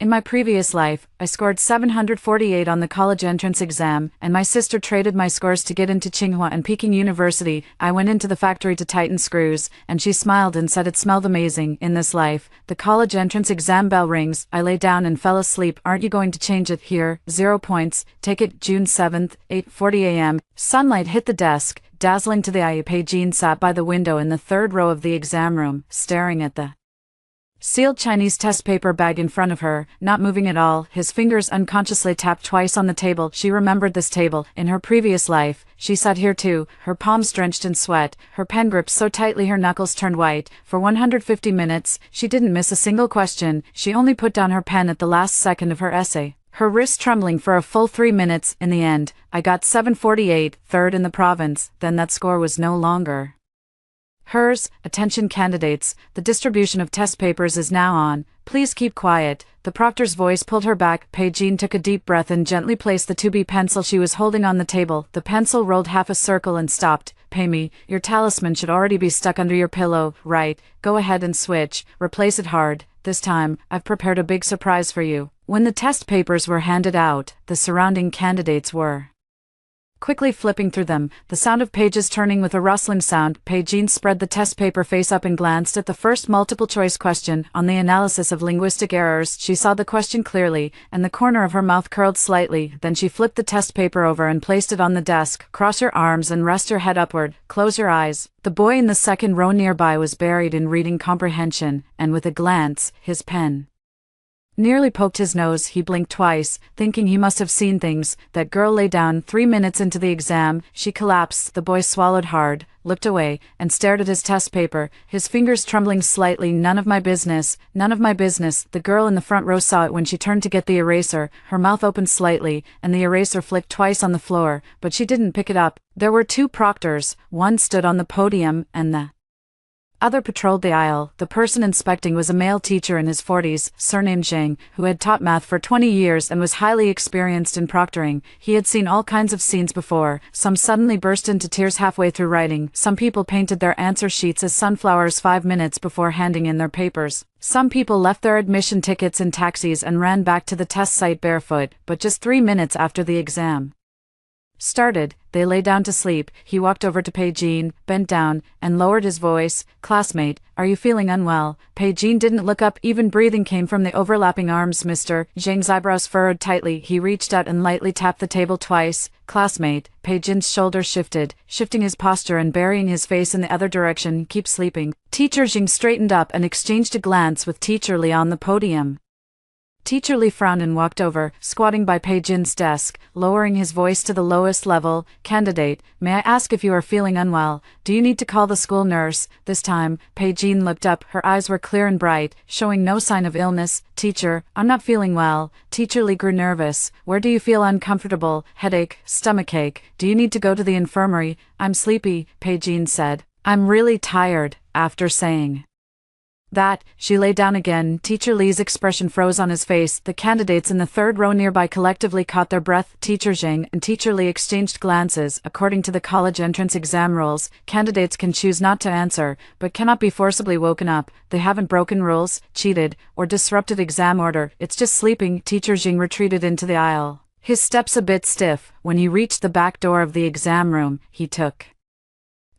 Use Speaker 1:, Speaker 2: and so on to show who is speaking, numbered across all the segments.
Speaker 1: In my previous life, I scored 748 on the college entrance exam, and my sister traded my scores to get into Tsinghua and Peking University. I went into the factory to tighten screws, and she smiled and said it smelled amazing. In this life, the college entrance exam bell rings. I lay down and fell asleep. Aren't you going to change it? Here, 0 points. Take it. June 7th, 8:40 a.m. Sunlight hit the desk, dazzling to the eye. Pei-Jin sat by the window in the third row of the exam room, staring at the sealed Chinese test paper bag in front of her, not moving at all. His fingers unconsciously tapped twice on the table. She remembered this table. In her previous life, she sat here too, her palms drenched in sweat, her pen gripped so tightly her knuckles turned white. For 150 minutes, she didn't miss a single question. She only put down her pen at the last second of her essay, her wrist trembling for a full 3 minutes. In the end, I got 748, third in the province. Then that score was no longer hers. Attention candidates, the distribution of test papers is now on. Please keep quiet. The proctor's voice pulled her back. Pei-Jin took a deep breath and gently placed the 2B pencil she was holding on the table. The pencil rolled half a circle and stopped. Pay me, your talisman should already be stuck under your pillow, right? Go ahead and switch. Replace it hard. This time, I've prepared a big surprise for you. When the test papers were handed out, the surrounding candidates were quickly flipping through them, the sound of pages turning with a rustling sound. Pei-Jin spread the test paper face up and glanced at the first multiple-choice question on the analysis of linguistic errors. She saw the question clearly, and the corner of her mouth curled slightly. Then she flipped the test paper over and placed it on the desk. Cross your arms and rest your head upward. Close your eyes. The boy in the second row nearby was buried in reading comprehension, and with a glance, his pen nearly poked his nose. He blinked twice, thinking he must have seen things. That girl lay down. 3 minutes into the exam, she collapsed. The boy swallowed hard, looked away, and stared at his test paper, his fingers trembling slightly. None of my business, none of my business. The girl in the front row saw it when she turned to get the eraser. Her mouth opened slightly, and the eraser flicked twice on the floor, but she didn't pick it up. There were 2 proctors, one stood on the podium, and the other patrolled the aisle. The person inspecting was a male teacher in his 40s, surnamed Zhang, who had taught math for 20 years and was highly experienced in proctoring. He had seen all kinds of scenes before. Some suddenly burst into tears halfway through writing. Some people painted their answer sheets as sunflowers 5 minutes before handing in their papers. Some people left their admission tickets in taxis and ran back to the test site barefoot. But just 3 minutes after the exam started, they lay down to sleep. He walked over to Pei-Jin, bent down, and lowered his voice. Classmate, are you feeling unwell? Pei-Jin didn't look up. Even breathing came from the overlapping arms. Mr. Zhang's eyebrows furrowed tightly. He reached out and lightly tapped the table twice. Classmate, Pei-Jin's shoulders shifted, shifting his posture and burying his face in the other direction. Keep sleeping. Teacher Zhang straightened up and exchanged a glance with Teacher Li on the podium. Teacher Li frowned and walked over, squatting by Pei-Jin's desk, lowering his voice to the lowest level. Candidate, may I ask if you are feeling unwell? Do you need to call the school nurse? This time, Pei-Jin looked up. Her eyes were clear and bright, showing no sign of illness. Teacher, I'm not feeling well. Teacher Li grew nervous. Where do you feel uncomfortable? Headache, stomachache. Do you need to go to the infirmary? I'm sleepy, Pei-Jin said. I'm really tired. After saying that, she lay down again. Teacher Li's expression froze on his face. The candidates in the third row nearby collectively caught their breath. Teacher Zhang and Teacher Li exchanged glances. According to the college entrance exam rules, candidates can choose not to answer, but cannot be forcibly woken up. They haven't broken rules, cheated, or disrupted exam order. It's just sleeping. Teacher Zhang retreated into the aisle, his steps a bit stiff. When he reached the back door of the exam room, he took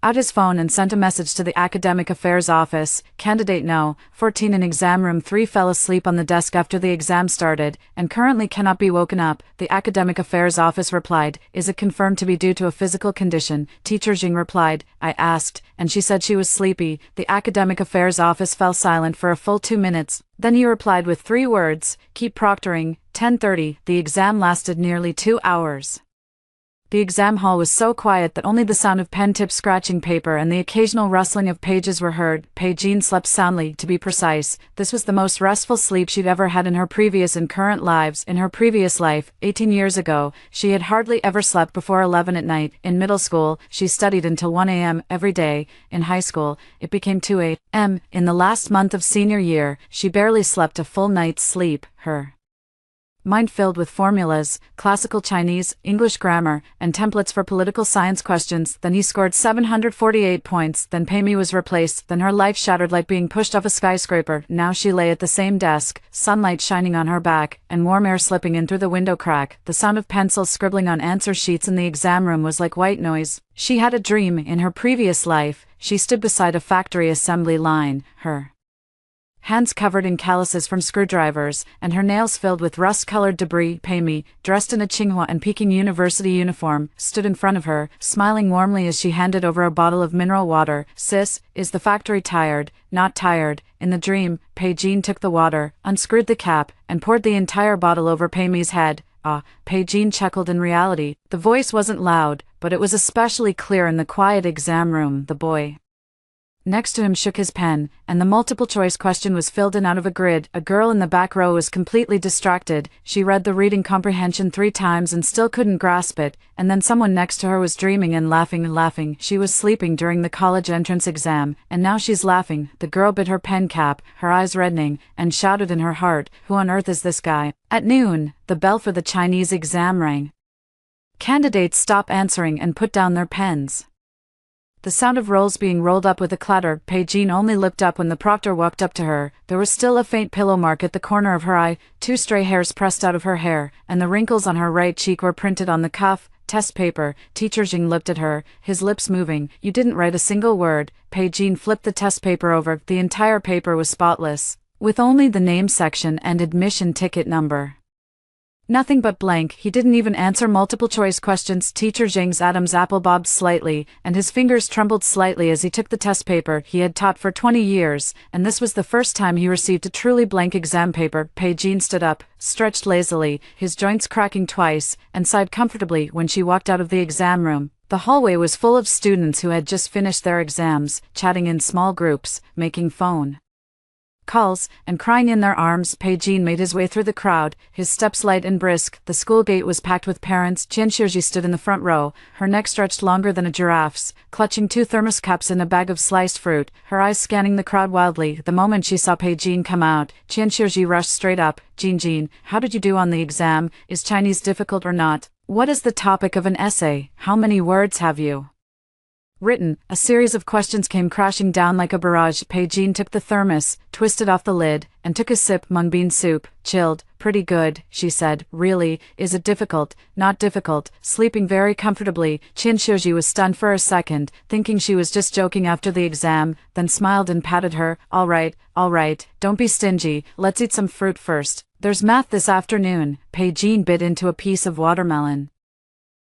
Speaker 1: out his phone and sent a message to the Academic Affairs Office. Candidate No. 14 in Exam Room 3 fell asleep on the desk after the exam started, and currently cannot be woken up. The Academic Affairs Office replied, is it confirmed to be due to a physical condition? Teacher Zhang replied, I asked, and she said she was sleepy. The Academic Affairs Office fell silent for a full 2 minutes. Then he replied with 3 words, keep proctoring. 10:30. The exam lasted nearly 2 hours. The exam hall was so quiet that only the sound of pen tips scratching paper and the occasional rustling of pages were heard. Pei-Jin slept soundly, to be precise. This was the most restful sleep she'd ever had in her previous and current lives. In her previous life, 18 years ago, she had hardly ever slept before 11 at night. In middle school, she studied until 1 a.m. every day. In high school, it became 2 a.m. In the last month of senior year, she barely slept a full night's sleep. Her mind filled with formulas, classical Chinese, English grammar, and templates for political science questions. Then he scored 748 points, then Pei was replaced, then her life shattered like being pushed off a skyscraper. Now she lay at the same desk, sunlight shining on her back, and warm air slipping in through the window crack. The sound of pencils scribbling on answer sheets in the exam room was like white noise. She had a dream. In her previous life, she stood beside a factory assembly line, her hands covered in calluses from screwdrivers, and her nails filled with rust-colored debris. Pei, dressed in a Tsinghua and Peking University uniform, stood in front of her, smiling warmly as she handed over a bottle of mineral water. Sis, is the factory tired? Not tired. In the dream, Pei took the water, unscrewed the cap, and poured the entire bottle over Pei's head. Ah, Pei chuckled. In reality, the voice wasn't loud, but it was especially clear in the quiet exam room. The boy next to him shook his pen, and the multiple-choice question was filled in out of a grid. A girl in the back row was completely distracted. She read the reading comprehension 3 times and still couldn't grasp it, and then someone next to her was dreaming and laughing. She was sleeping during the college entrance exam, and now she's laughing. The girl bit her pen cap, her eyes reddening, and shouted in her heart, "Who on earth is this guy?" At noon, the bell for the Chinese exam rang. Candidates stopped answering and put down their pens. The sound of rolls being rolled up with a clatter. Pei only looked up when the proctor walked up to her. There was still a faint pillow mark at the corner of her eye, 2 stray hairs pressed out of her hair, and the wrinkles on her right cheek were printed on the cuff. Test paper. Teacher Jing looked at her, his lips moving. "You didn't write a single word." Pei flipped the test paper over. The entire paper was spotless, with only the name section and admission ticket number. Nothing but blank. He didn't even answer multiple-choice questions. Teacher Jing's Adam's apple bobbed slightly, and his fingers trembled slightly as he took the test paper. He had taught for 20 years, and this was the first time he received a truly blank exam paper. Pei stood up, stretched lazily, his joints cracking twice, and sighed comfortably when she walked out of the exam room. The hallway was full of students who had just finished their exams, chatting in small groups, making phone calls, and crying in their arms. Pei made his way through the crowd, his steps light and brisk. The school gate was packed with parents. Qian Shiji stood in the front row, her neck stretched longer than a giraffe's, clutching 2 thermos cups and a bag of sliced fruit, her eyes scanning the crowd wildly. The moment she saw Pei come out, Qian Shiji rushed straight up. Jin, how did you do on the exam? Is Chinese difficult or not? What is the topic of an essay? How many words have you written? A series of questions came crashing down like a barrage. Pei took the thermos, twisted off the lid, and took a sip. Mung bean soup, chilled, pretty good, she said. Really, is it difficult? Not difficult, sleeping very comfortably. Qian Shiji was stunned for a second, thinking she was just joking after the exam, then smiled and patted her. All right, don't be stingy, let's eat some fruit first. There's math this afternoon. Pei bit into a piece of watermelon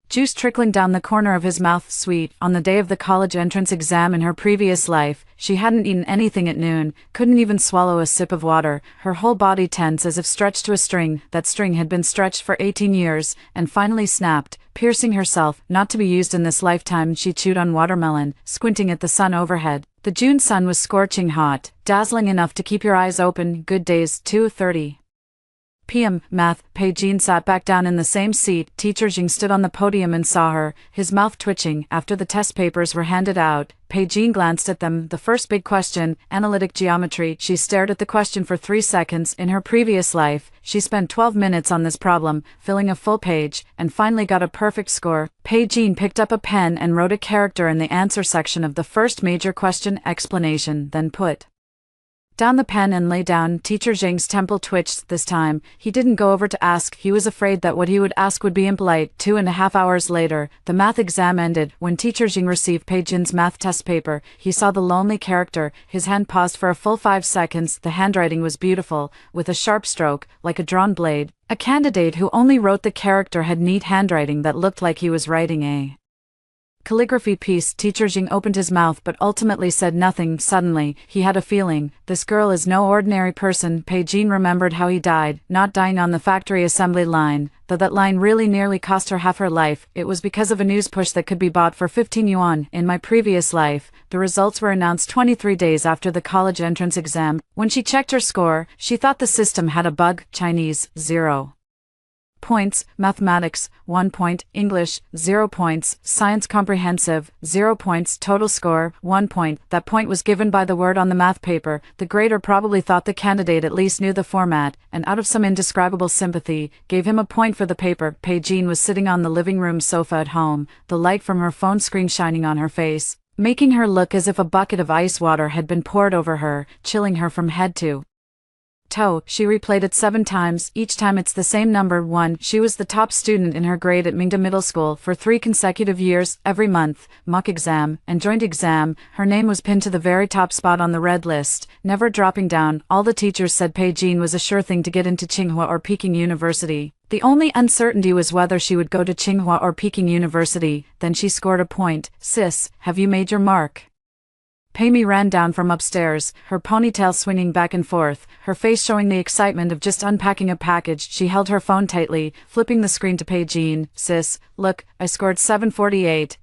Speaker 1: juice trickling down the corner of his mouth. Sweet. On the day of the college entrance exam in her previous life, she hadn't eaten anything at noon, couldn't even swallow a sip of water, her whole body tense as if stretched to a string. That string had been stretched for 18 years, and finally snapped, piercing herself. Not to be used in this lifetime. She chewed on watermelon, squinting at the sun overhead. The June sun was scorching hot, dazzling enough to keep your eyes open. Good days. 2:30 p.m. Math. Pei sat back down in the same seat. Teacher Jing stood on the podium and saw her, his mouth twitching. After the test papers were handed out, Pei glanced at them. The first big question, analytic geometry. She stared at the question for 3 seconds. In her previous life, she spent 12 minutes on this problem, filling a full page, and finally got a perfect score. Pei picked up a pen and wrote a character in the answer section of the first major question explanation, then put down the pen and lay down. Teacher Jing's temple twitched. This time, he didn't go over to ask. He was afraid that what he would ask would be impolite. 2.5 hours later, the math exam ended. When Teacher Jing received Pei math test paper, he saw the lonely character. His hand paused for a full 5 seconds. The handwriting was beautiful, with a sharp stroke, like a drawn blade. A candidate who only wrote the character had neat handwriting that looked like he was writing a calligraphy piece. Teacher Jing opened his mouth but ultimately said nothing. Suddenly, he had a feeling, this girl is no ordinary person. Pei remembered how he died, not dying on the factory assembly line, though that line really nearly cost her half her life. It was because of a news push that could be bought for 15 yuan. In my previous life, the results were announced 23 days after the college entrance exam. When she checked her score, she thought the system had a bug. Chinese 0.0 points, mathematics, 1 point, English, 0 points, science comprehensive, 0 points, total score, 1 point. That point was given by the word on the math paper. The grader probably thought the candidate at least knew the format, and out of some indescribable sympathy, gave him a point for the paper. Pei-Jean was sitting on the living room sofa at home, the light from her phone screen shining on her face, making her look as if a bucket of ice water had been poured over her, chilling her from head to toe. She replayed it 7 times, each time it's the same number 1. She was the top student in her grade at Mingda Middle School for 3 consecutive years, every month, mock exam, and joint exam. Her name was pinned to the very top spot on the red list, never dropping down. All the teachers said Pei-Jean was a sure thing to get into Tsinghua or Peking University. The only uncertainty was whether she would go to Tsinghua or Peking University. Then she scored a point. Sis, have you made your mark? Pei-Mi ran down from upstairs, her ponytail swinging back and forth, her face showing the excitement of just unpacking a package. She held her phone tightly, flipping the screen to Pei-Jean. Sis, look, I scored 748,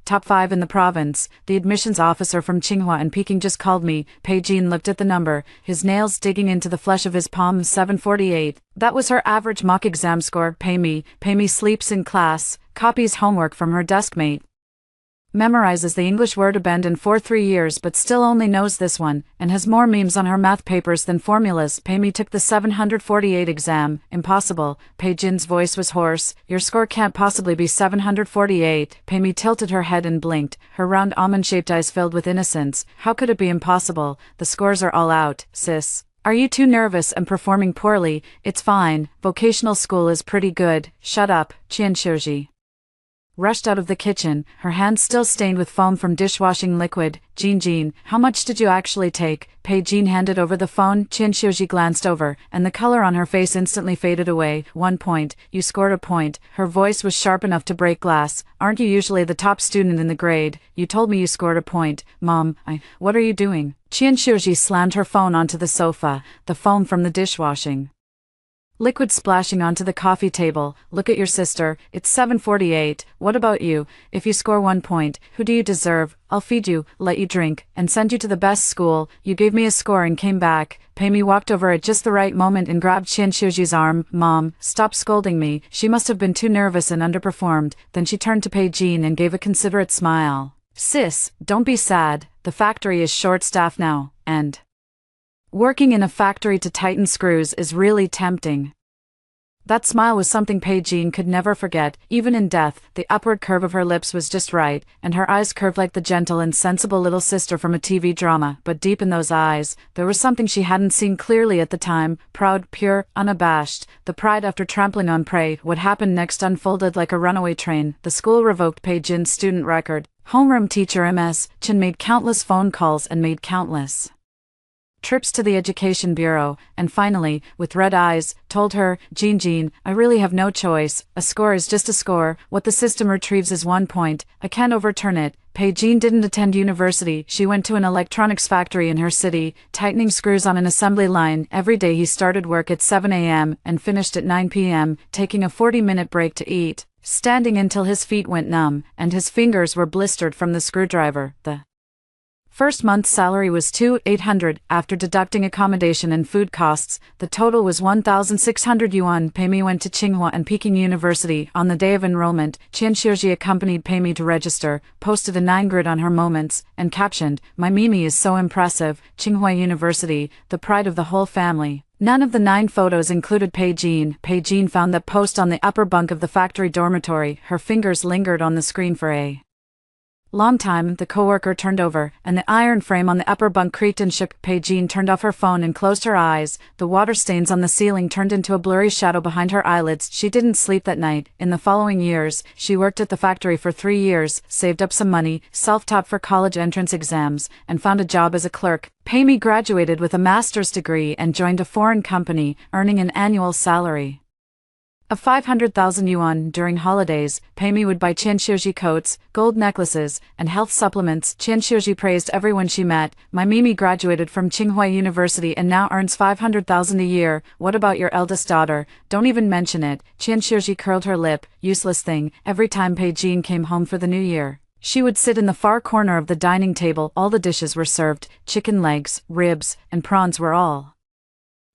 Speaker 1: top 5 in the province. The admissions officer from Tsinghua and Peking just called me. Pei-Jean looked at the number, his nails digging into the flesh of his palm. 748. That was her average mock exam score. Pei-Mi sleeps in class, copies homework from her deskmate, memorizes the English word abandon for 3 years but still only knows this one, and has more memes on her math papers than formulas. Pei-Mi took the 748 exam. Impossible. Pei-Jean's voice was hoarse. Your score can't possibly be 748. Pei-Mi tilted her head and blinked, her round almond-shaped eyes filled with innocence. How could it be impossible? The scores are all out, sis. Are you too nervous and performing poorly? It's fine. Vocational school is pretty good. Shut up, Qian Shouji rushed out of the kitchen, her hands still stained with foam from dishwashing liquid. Jean, how much did you actually take? Pei-Jean handed over the phone. Qian Shouji glanced over, and the color on her face instantly faded away. 1 point. You scored a point. Her voice was sharp enough to break glass. Aren't you usually the top student in the grade? You told me you scored a point. Mom, what are you doing? Qian Shouji slammed her phone onto the sofa, the foam from the dishwashing liquid splashing onto the coffee table. Look at your sister, it's 748. What about you? If you score 1 point, who do you deserve? I'll feed you, let you drink, and send you to the best school. You gave me a score and came back. Pei-Mi walked over at just the right moment and grabbed Qian Shouji's arm. Mom, stop scolding me. She must have been too nervous and underperformed. Then she turned to Pei-Jean and gave a considerate smile. Sis, don't be sad. The factory is short-staffed now, and working in a factory to tighten screws is really tempting. That smile was something Pei-Jean could never forget. Even in death, the upward curve of her lips was just right, and her eyes curved like the gentle and sensible little sister from a TV drama. But deep in those eyes, there was something she hadn't seen clearly at the time. Proud, pure, unabashed. The pride after trampling on prey. What happened next unfolded like a runaway train. The school revoked Pei-Jean's student record. Homeroom teacher Ms. Chen made countless phone calls and made countless trips to the Education Bureau, and finally, with red eyes, told her, Jean, I really have no choice. A score is just a score. What the system retrieves is 1 point. I can't overturn it. Pei-Jean didn't attend university. She went to an electronics factory in her city, tightening screws on an assembly line. Every day he started work at 7 a.m. and finished at 9 p.m., taking a 40-minute break to eat, standing until his feet went numb, and his fingers were blistered from the screwdriver. The first month's salary was 2,800. After deducting accommodation and food costs, the total was 1,600 yuan. Pei-Mi went to Tsinghua and Peking University. On the day of enrollment, Qian Shouji accompanied Pei-Mi to register, posted a 9-grid on her moments, and captioned, My Mimi is so impressive. Tsinghua University, the pride of the whole family. None of the 9 photos included Pei-Jean. Pei-Jean found that post on the upper bunk of the factory dormitory. Her fingers lingered on the screen for a long time. The coworker turned over, and the iron frame on the upper bunk creaked and shook. Pei-Jean turned off her phone and closed her eyes. The water stains on the ceiling turned into a blurry shadow behind her eyelids. She didn't sleep that night. In the following years, she worked at the factory for 3 years, saved up some money, self-taught for college entrance exams, and found a job as a clerk. Pei-Mi graduated with a master's degree and joined a foreign company, earning an annual salary of 500,000 yuan. During holidays, Pei-Mi would buy Qian Shouji coats, gold necklaces, and health supplements. Qian Shouji praised everyone she met. My Mimi graduated from Tsinghua University and now earns 500,000 a year. What about your eldest daughter? Don't even mention it. Qian Shouji curled her lip. Useless thing. Every time Pei-Jean came home for the new year, she would sit in the far corner of the dining table. All the dishes were served. Chicken legs, ribs, and prawns were all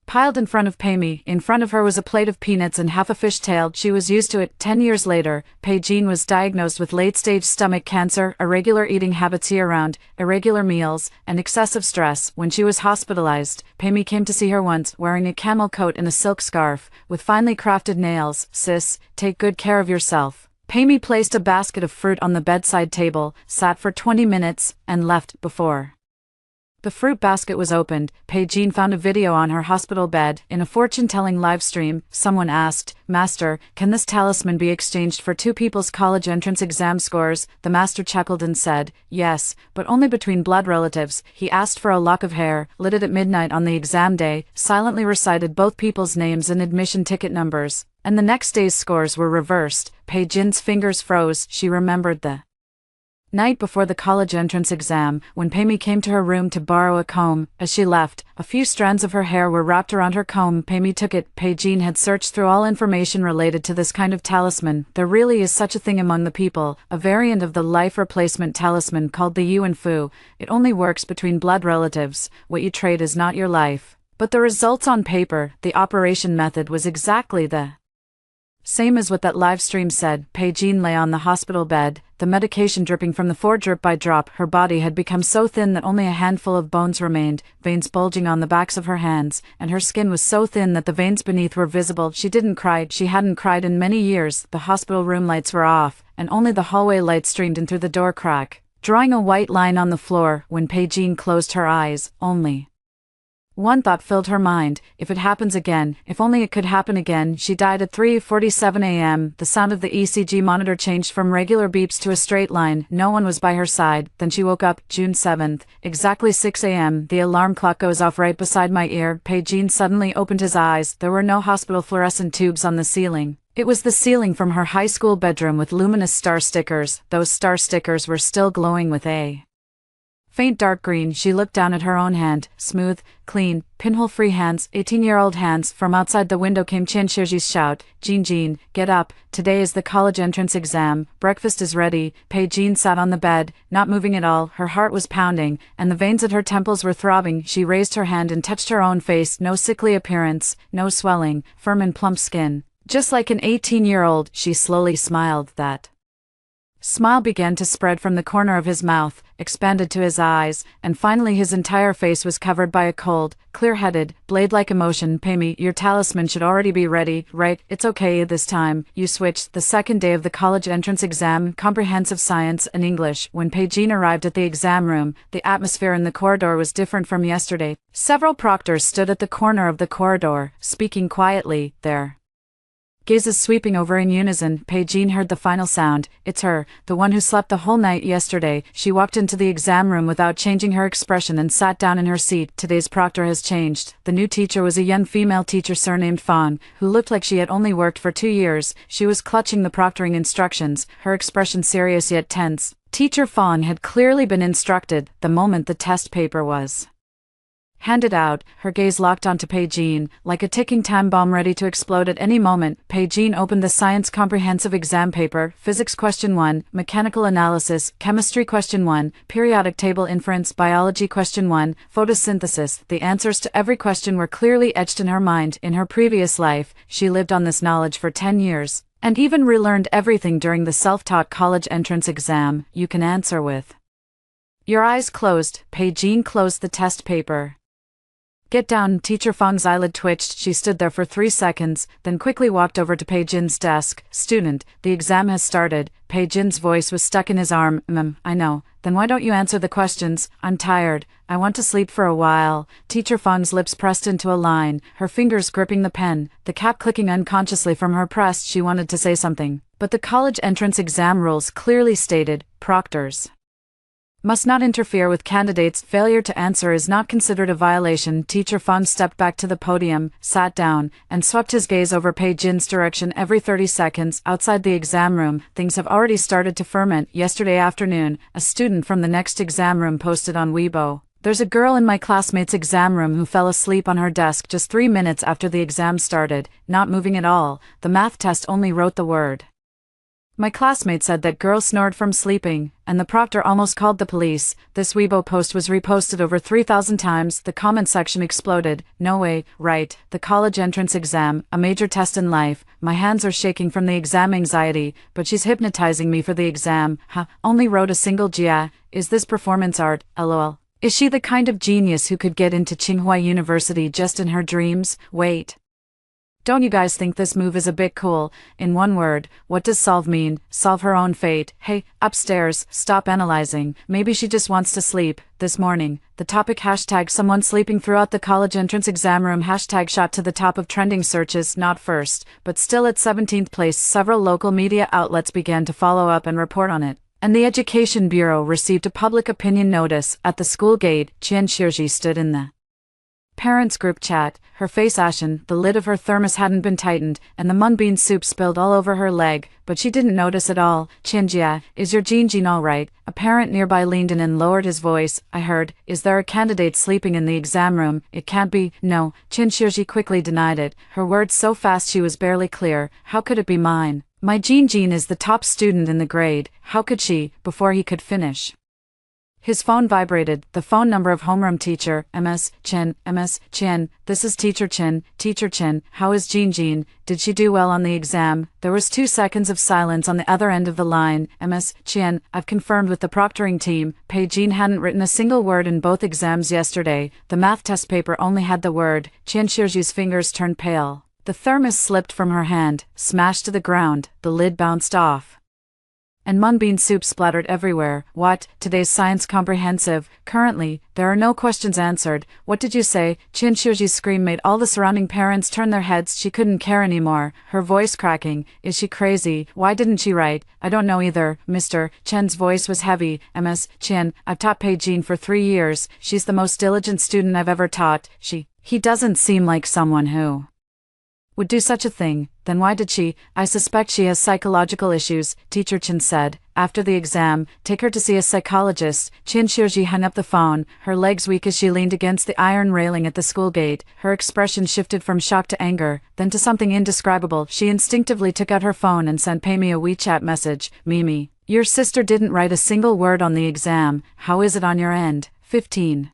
Speaker 1: piled in front of Pei. In front of her was a plate of peanuts and half a fishtail. She was used to it. 10 years later, Pei Jean was diagnosed with late-stage stomach cancer, irregular eating habits year-round, irregular meals, and excessive stress. When she was hospitalized, Pei came to see her once, wearing a camel coat and a silk scarf, with finely crafted nails. "Sis, take good care of yourself." Pei placed a basket of fruit on the bedside table, sat for 20 minutes, and left. Before the fruit basket was opened, Pei Jean found a video on her hospital bed. In a fortune-telling live stream, someone asked, "Master, can this talisman be exchanged for two people's college entrance exam scores?" The master chuckled and said, "Yes, but only between blood relatives." He asked for a lock of hair, lit it at midnight on the exam day, silently recited both people's names and admission ticket numbers, and the next day's scores were reversed. Pei Jean's fingers froze. She remembered the night before the college entrance exam, when Pei came to her room to borrow a comb. As she left, a few strands of her hair were wrapped around her comb. Pei took it. Pei Jean had searched through all information related to this kind of talisman. There really is such a thing among the people, a variant of the life replacement talisman called the Yuan Fu. It only works between blood relatives. What you trade is not your life, but the results on paper. The operation method was exactly the same as what that live stream said. Pei Jean lay on the hospital bed, the medication dripping from the floor drip by drop. Her body had become so thin that only a handful of bones remained, veins bulging on the backs of her hands, and her skin was so thin that the veins beneath were visible. She didn't cry. She hadn't cried in many years. The hospital room lights were off, and only the hallway light streamed in through the door crack, drawing a white line on the floor. When Pei Jean closed her eyes, only one thought filled her mind: if it happens again, if only it could happen again. She died at 3:47 a.m. The sound of the ECG monitor changed from regular beeps to a straight line. No one was by her side. Then she woke up. June 7th, exactly 6 a.m. The alarm clock goes off right beside my ear. Pei Jean suddenly opened his eyes. There were no hospital fluorescent tubes on the ceiling. It was the ceiling from her high school bedroom with luminous star stickers. Those star stickers were still glowing with a faint dark green. She looked down at her own hand, smooth, clean, pinhole-free hands, 18-year-old hands. From outside the window came Chen Shizhi's shout, Jean, get up, today is the college entrance exam, breakfast is ready." Pei Jean sat on the bed, not moving at all. Her heart was pounding, and the veins at her temples were throbbing. She raised her hand and touched her own face. No sickly appearance, no swelling, firm and plump skin. Just like an 18-year-old, she slowly smiled. That smile began to spread from the corner of his mouth, expanded to his eyes, and finally his entire face was covered by a cold, clear-headed, blade-like emotion. "Pei, your talisman should already be ready, right? It's okay this time. You switched." The second day of the college entrance exam, comprehensive science and English. When Pei Jean arrived at the exam room, the atmosphere in the corridor was different from yesterday. Several proctors stood at the corner of the corridor, speaking quietly, their gazes sweeping over in unison. Pei Jean heard the final sound. It's her, the one who slept the whole night yesterday. She walked into the exam room without changing her expression and sat down in her seat. Today's proctor has changed. The new teacher was a young female teacher surnamed Fang, who looked like she had only worked for 2 years. She was clutching the proctoring instructions, her expression serious yet tense. Teacher Fang had clearly been instructed the moment the test paper was handed out. Her gaze locked onto Pei Jean, like a ticking time bomb ready to explode at any moment. Pei Jean opened the science comprehensive exam paper. Physics question 1, mechanical analysis, chemistry question 1, periodic table inference, biology question 1, photosynthesis. The answers to every question were clearly etched in her mind. In her previous life, she lived on this knowledge for 10 years, and even relearned everything during the self-taught college entrance exam. You can answer with your eyes closed. Pei Jean closed the test paper. "Get down." Teacher Fang's eyelid twitched. She stood there for 3 seconds, then quickly walked over to Pei Jin's desk. "Student, the exam has started." Pei Jin's voice was stuck in his arm. I know. Then why don't you answer the questions?" "I'm tired. I want to sleep for a while." Teacher Fang's lips pressed into a line, her fingers gripping the pen, the cap clicking unconsciously from her press. She wanted to say something, but the college entrance exam rules clearly stated, proctors must not interfere with candidates. Failure to answer is not considered a violation. Teacher Fang stepped back to the podium, sat down, and swept his gaze over Pei Jin's direction every 30 seconds. Outside the exam room, things have already started to ferment. Yesterday afternoon, a student from the next exam room posted on Weibo, "There's a girl in my classmate's exam room who fell asleep on her desk just 3 minutes after the exam started, not moving at all. The math test only wrote the word My classmate said that girl snored from sleeping, and the proctor almost called the police. This Weibo post was reposted over 3,000 times. The comment section exploded. No way, right? The college entrance exam, a major test in life. My hands are shaking from the exam anxiety, but she's hypnotizing me for the exam. Only wrote a single Jia. Is this performance art? LOL. Is she the kind of genius who could get into Tsinghua University just in her dreams? Wait. Don't you guys think this move is a bit cool? In one word, what does solve mean? Solve her own fate. Hey, upstairs, stop analyzing. Maybe she just wants to sleep. This morning, the topic hashtag someone sleeping throughout the college entrance exam room hashtag shot to the top of trending searches, not first, but still at 17th place. Several local media outlets began to follow up and report on it. And the Education Bureau received a public opinion notice. At the school gate, Qian Shirji stood in the parents group chat, her face ashen. The lid of her thermos hadn't been tightened, and the mung bean soup spilled all over her leg, but she didn't notice at all. Qinjia, is your Jin all right? A parent nearby leaned in and lowered his voice. I heard, is there a candidate sleeping in the exam room? It can't be. No. Qin Shirji quickly denied it, her words so fast she was barely clear. How could it be mine? My Jin is the top student in the grade. How could she? Before he could finish, his phone vibrated. The phone number of homeroom teacher, MS Chen. MS Chen, this is Teacher Chen. Teacher Chen, how is Jin? Did she do well on the exam? There was 2 seconds of silence on the other end of the line. MS Chen, I've confirmed with the proctoring team. Pei Jin hadn't written a single word in both exams yesterday. The math test paper only had the word. Qian Shirji's fingers turned pale. The thermos slipped from her hand, smashed to the ground. The lid bounced off, and mung bean soup splattered everywhere. What? Today's science comprehensive. Currently, there are no questions answered. What did you say? Qian Shirji's scream made all the surrounding parents turn their heads. She couldn't care anymore, her voice cracking. Is she crazy? Why didn't she write? I don't know either, Mr. Chen's voice was heavy. MS Chen, I've taught Pei Jin for 3 years. She's the most diligent student I've ever taught. He doesn't seem like someone who would do such a thing. Then why did she? I suspect she has psychological issues, Teacher Chen said. After the exam, take her to see a psychologist. Qian Shirji hung up the phone, her legs weak as she leaned against the iron railing at the school gate. Her expression shifted from shock to anger, then to something indescribable. She instinctively took out her phone and sent Pei Mi a WeChat message. Mimi, your sister didn't write a single word on the exam. How is it on your end? 15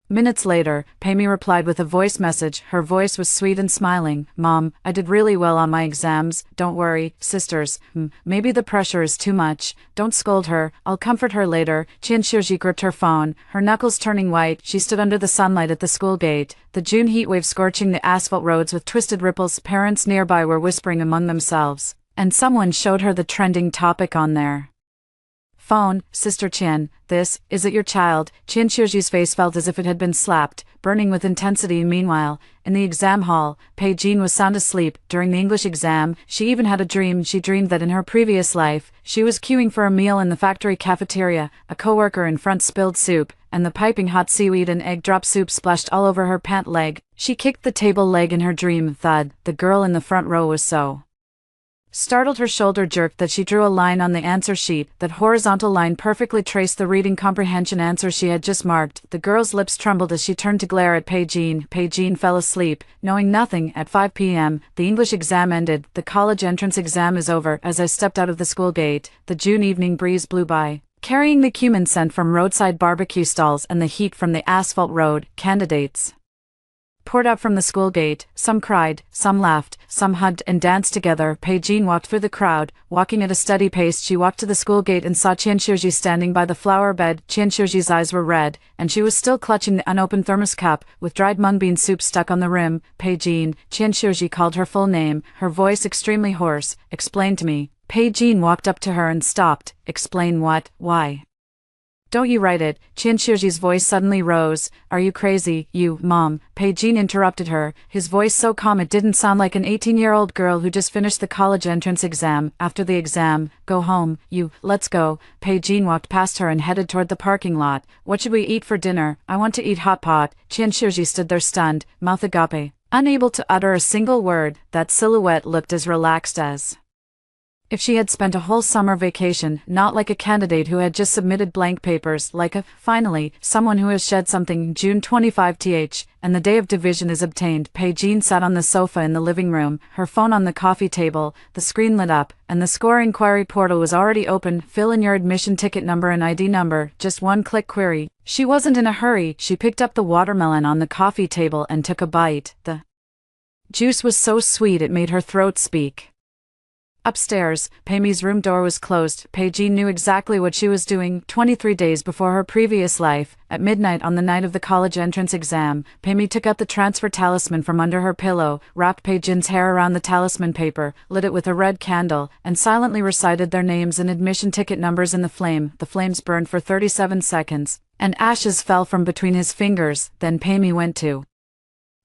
Speaker 1: minutes later, Pei Mi replied with a voice message. Her voice was sweet and smiling. Mom, I did really well on my exams. Don't worry, sisters. Maybe the pressure is too much. Don't scold her. I'll comfort her later. Qian Shirji gripped her phone, her knuckles turning white. She stood under the sunlight at the school gate, the June heatwave scorching the asphalt roads with twisted ripples. Parents nearby were whispering among themselves, and someone showed her the trending topic on their phone. Sister Qian, is it your child? Qian Shirji's face felt as if it had been slapped, burning with intensity. Meanwhile, in the exam hall, Pei Jin was sound asleep. During the English exam, she even had a dream. She dreamed that in her previous life, she was queuing for a meal in the factory cafeteria. A coworker in front spilled soup, and the piping hot seaweed and egg drop soup splashed all over her pant leg. She kicked the table leg in her dream. Thud. The girl in the front row was so startled her shoulder jerked that she drew a line on the answer sheet. That horizontal line perfectly traced the reading comprehension answer she had just marked. The girl's lips trembled as she turned to glare at Pei Jin. Pei Jin fell asleep, knowing nothing. At 5 p.m., the English exam ended. The college entrance exam is over. As I stepped out of the school gate, the June evening breeze blew by, carrying the cumin scent from roadside barbecue stalls and the heat from the asphalt road. Candidates poured out from the school gate. Some cried, some laughed, some hugged and danced together. Pei Jin walked through the crowd, walking at a steady pace. She walked to the school gate and saw Qian Shirji standing by the flower bed. Qian Shirji's eyes were red, and she was still clutching the unopened thermos cup, with dried mung bean soup stuck on the rim. Pei Jin, Qian Shirji called her full name, her voice extremely hoarse. Explain to me. Pei Jin walked up to her and stopped. Explain what? Why don't you write it? Qian Shirji's voice suddenly rose. Are you crazy, you, Mom? Pei Jin interrupted her, his voice so calm it didn't sound like an 18-year-old girl who just finished the college entrance exam. After the exam, go home, you, let's go. Pei Jin walked past her and headed toward the parking lot. What should we eat for dinner? I want to eat hot pot. Qian Shirji stood there stunned, mouth agape, unable to utter a single word. That silhouette looked as relaxed as If she had spent a whole summer vacation, not like a candidate who had just submitted blank papers, finally, someone who has shed something, June 25th, and the day of division is obtained. Pei Jean sat on the sofa in the living room, her phone on the coffee table, the screen lit up, and the score inquiry portal was already open. Fill in your admission ticket number and ID number, just one click query. She wasn't in a hurry. She picked up the watermelon on the coffee table and took a bite. The juice was so sweet it made her throat speak. Upstairs, Pei's room door was closed. Pei Jean knew exactly what she was doing. 23 days before her previous life, at midnight on the night of the college entrance exam, Pei took out the transfer talisman from under her pillow, wrapped Pei Jin's hair around the talisman paper, lit it with a red candle, and silently recited their names and admission ticket numbers in the flame. The flames burned for 37 seconds, and ashes fell from between his fingers. Then Pei went to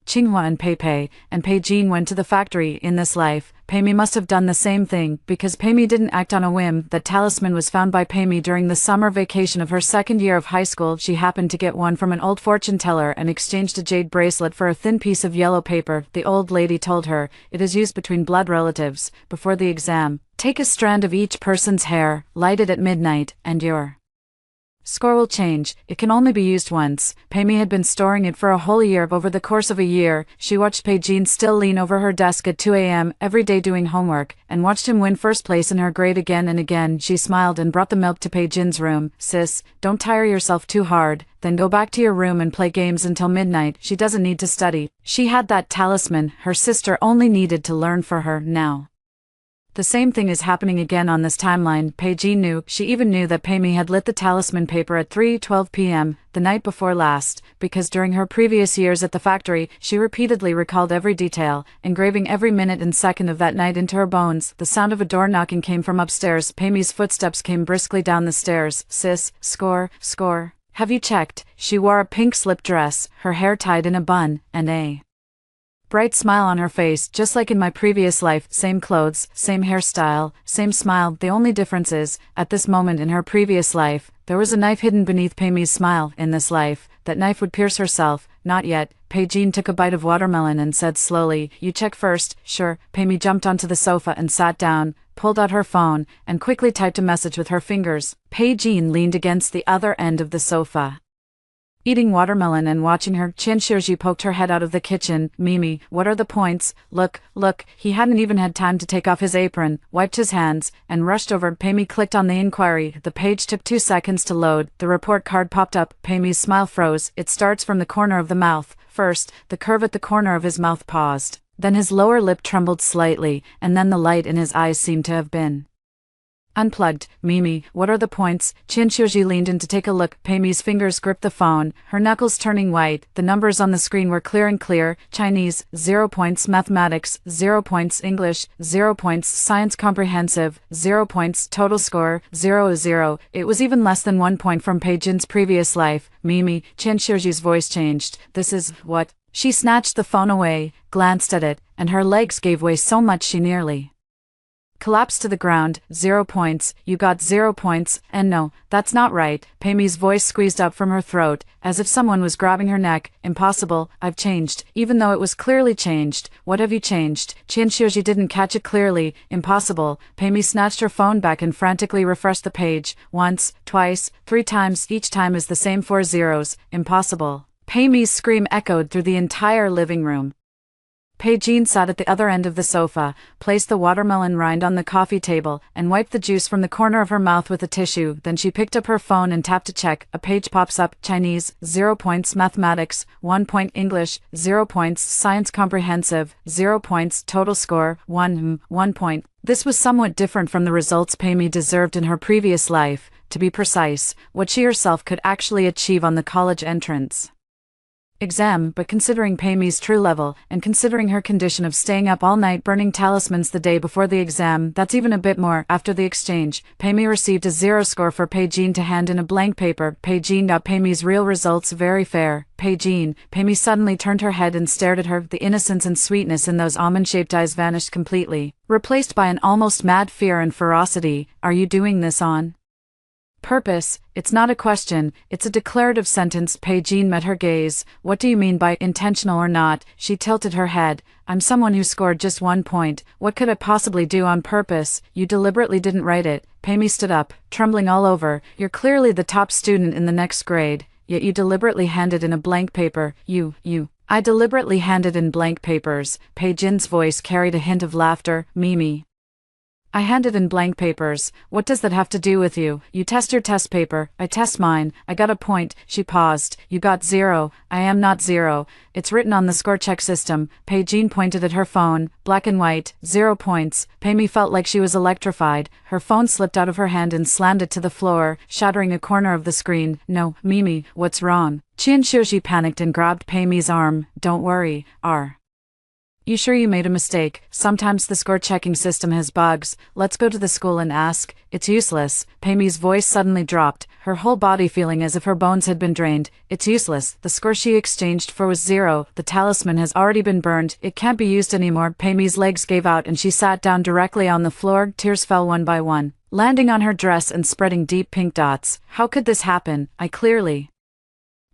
Speaker 1: Tsinghua and Pei Jean went to the factory. In this life, Pei must have done the same thing, because Pei didn't act on a whim. That talisman was found by Pei during the summer vacation of her second year of high school. She happened to get one from an old fortune teller and exchanged a jade bracelet for a thin piece of yellow paper. The old lady told her, "It is used between blood relatives. Before the exam, take a strand of each person's hair, light it at midnight, and your score will change. It can only be used once." Pei had been storing it for a whole year. Over the course of a year, she watched Pei Jean still lean over her desk at 2 a.m. every day doing homework, and watched him win first place in her grade again and again. She smiled and brought the milk to Pei Jin's room. "Sis, don't tire yourself too hard, then go back to your room and play games until midnight. She doesn't need to study. She had that talisman. Her sister only needed to learn for her now." The same thing is happening again on this timeline. Pei Jean knew. She even knew that Pei had lit the talisman paper at 3:12 p.m., the night before last, because during her previous years at the factory, she repeatedly recalled every detail, engraving every minute and second of that night into her bones. The sound of a door knocking came from upstairs. Pei's footsteps came briskly down the stairs. "Sis, score. Have you checked?" She wore a pink slip dress, her hair tied in a bun, and a bright smile on her face. "Just like in my previous life, same clothes, same hairstyle, same smile. The only difference is, at this moment in her previous life, there was a knife hidden beneath Pei's smile. In this life, that knife would pierce herself. Not yet." Pei Jean took a bite of watermelon and said slowly, "You check first." "Sure." Pei jumped onto the sofa and sat down, pulled out her phone, and quickly typed a message with her fingers. Pei Jean leaned against the other end of the sofa, eating watermelon and watching her. Qian Shiji poked her head out of the kitchen. "Mimi, what are the points?" Look. He hadn't even had time to take off his apron, wiped his hands, and rushed over. Pei clicked on the inquiry. The page took 2 seconds to load. The report card popped up. Pei's smile froze. "It starts from the corner of the mouth." First, the curve at the corner of his mouth paused. Then his lower lip trembled slightly, and then the light in his eyes seemed to have been unplugged. "Mimi, what are the points?" Qian Shiji leaned in to take a look. Pei's fingers gripped the phone, her knuckles turning white. The numbers on the screen were clear. Chinese, 0 points. Mathematics, 0 points. English, 0 points. Science comprehensive, 0 points. Total score, 0. It was even less than 1 point from Pei Jin's previous life. "Mimi," Qian Shiji's voice changed. "This is what?" She snatched the phone away, glanced at it, and her legs gave way so much she nearly collapsed to the ground. 0 points. You got 0 points. And no, that's not right. Pei's voice squeezed up from her throat, as if someone was grabbing her neck. "Impossible. I've changed." Even though it was clearly changed. "What have you changed?" Qian Shiji didn't catch it clearly. "Impossible." Pei snatched her phone back and frantically refreshed the page. Once, twice, 3 times. Each time is the same 4 zeros. "Impossible." Pei's scream echoed through the entire living room. Pei Jean sat at the other end of the sofa, placed the watermelon rind on the coffee table, and wiped the juice from the corner of her mouth with a tissue. Then she picked up her phone and tapped to check. A page pops up. Chinese, 0 points. Mathematics, 1 point. English, 0 points. Science comprehensive, 0 points. Total score, 1 point. This was somewhat different from the results Pei deserved in her previous life. To be precise, what she herself could actually achieve on the college entrance exam. But considering Pei's true level, and considering her condition of staying up all night burning talismans the day before the exam, that's even a bit more. After the exchange, Pei received a 0 score for Pei Jean to hand in a blank paper. Pei Jean got Pei's real results very fair. Pei Jean. Pei suddenly turned her head and stared at her. The innocence and sweetness in those almond-shaped eyes vanished completely, replaced by an almost mad fear and ferocity. "Are you doing this on Purpose, it's not a question, it's a declarative sentence. Pei Jean met her gaze. What do you mean by intentional or not? She tilted her head. I'm someone who scored just 1 point. What could I possibly do on purpose? You deliberately didn't write it. Pei stood up, trembling all over. You're clearly the top student in the next grade, yet you deliberately handed in a blank paper. I deliberately handed in blank papers. Pei Jin's voice carried a hint of laughter. Mimi. I handed in blank papers. What does that have to do with you? You test your test paper, I test mine. I got a point. She paused. You got 0. I am not 0. It's written on the score check system. Pei Jean pointed at her phone. Black and white, 0 points. Pei felt like she was electrified. Her phone slipped out of her hand and slammed it to the floor, shattering a corner of the screen. No, Mimi, what's wrong? Qian Xiuji panicked and grabbed Pei's arm. Don't worry, You sure you made a mistake? Sometimes the score checking system has bugs. Let's go to the school and ask. It's useless. Pei's voice suddenly dropped, her whole body feeling as if her bones had been drained. It's useless. The score she exchanged for was 0. The talisman has already been burned. It can't be used anymore. Pei's legs gave out and she sat down directly on the floor. Tears fell one by one, landing on her dress and spreading deep pink dots. How could this happen?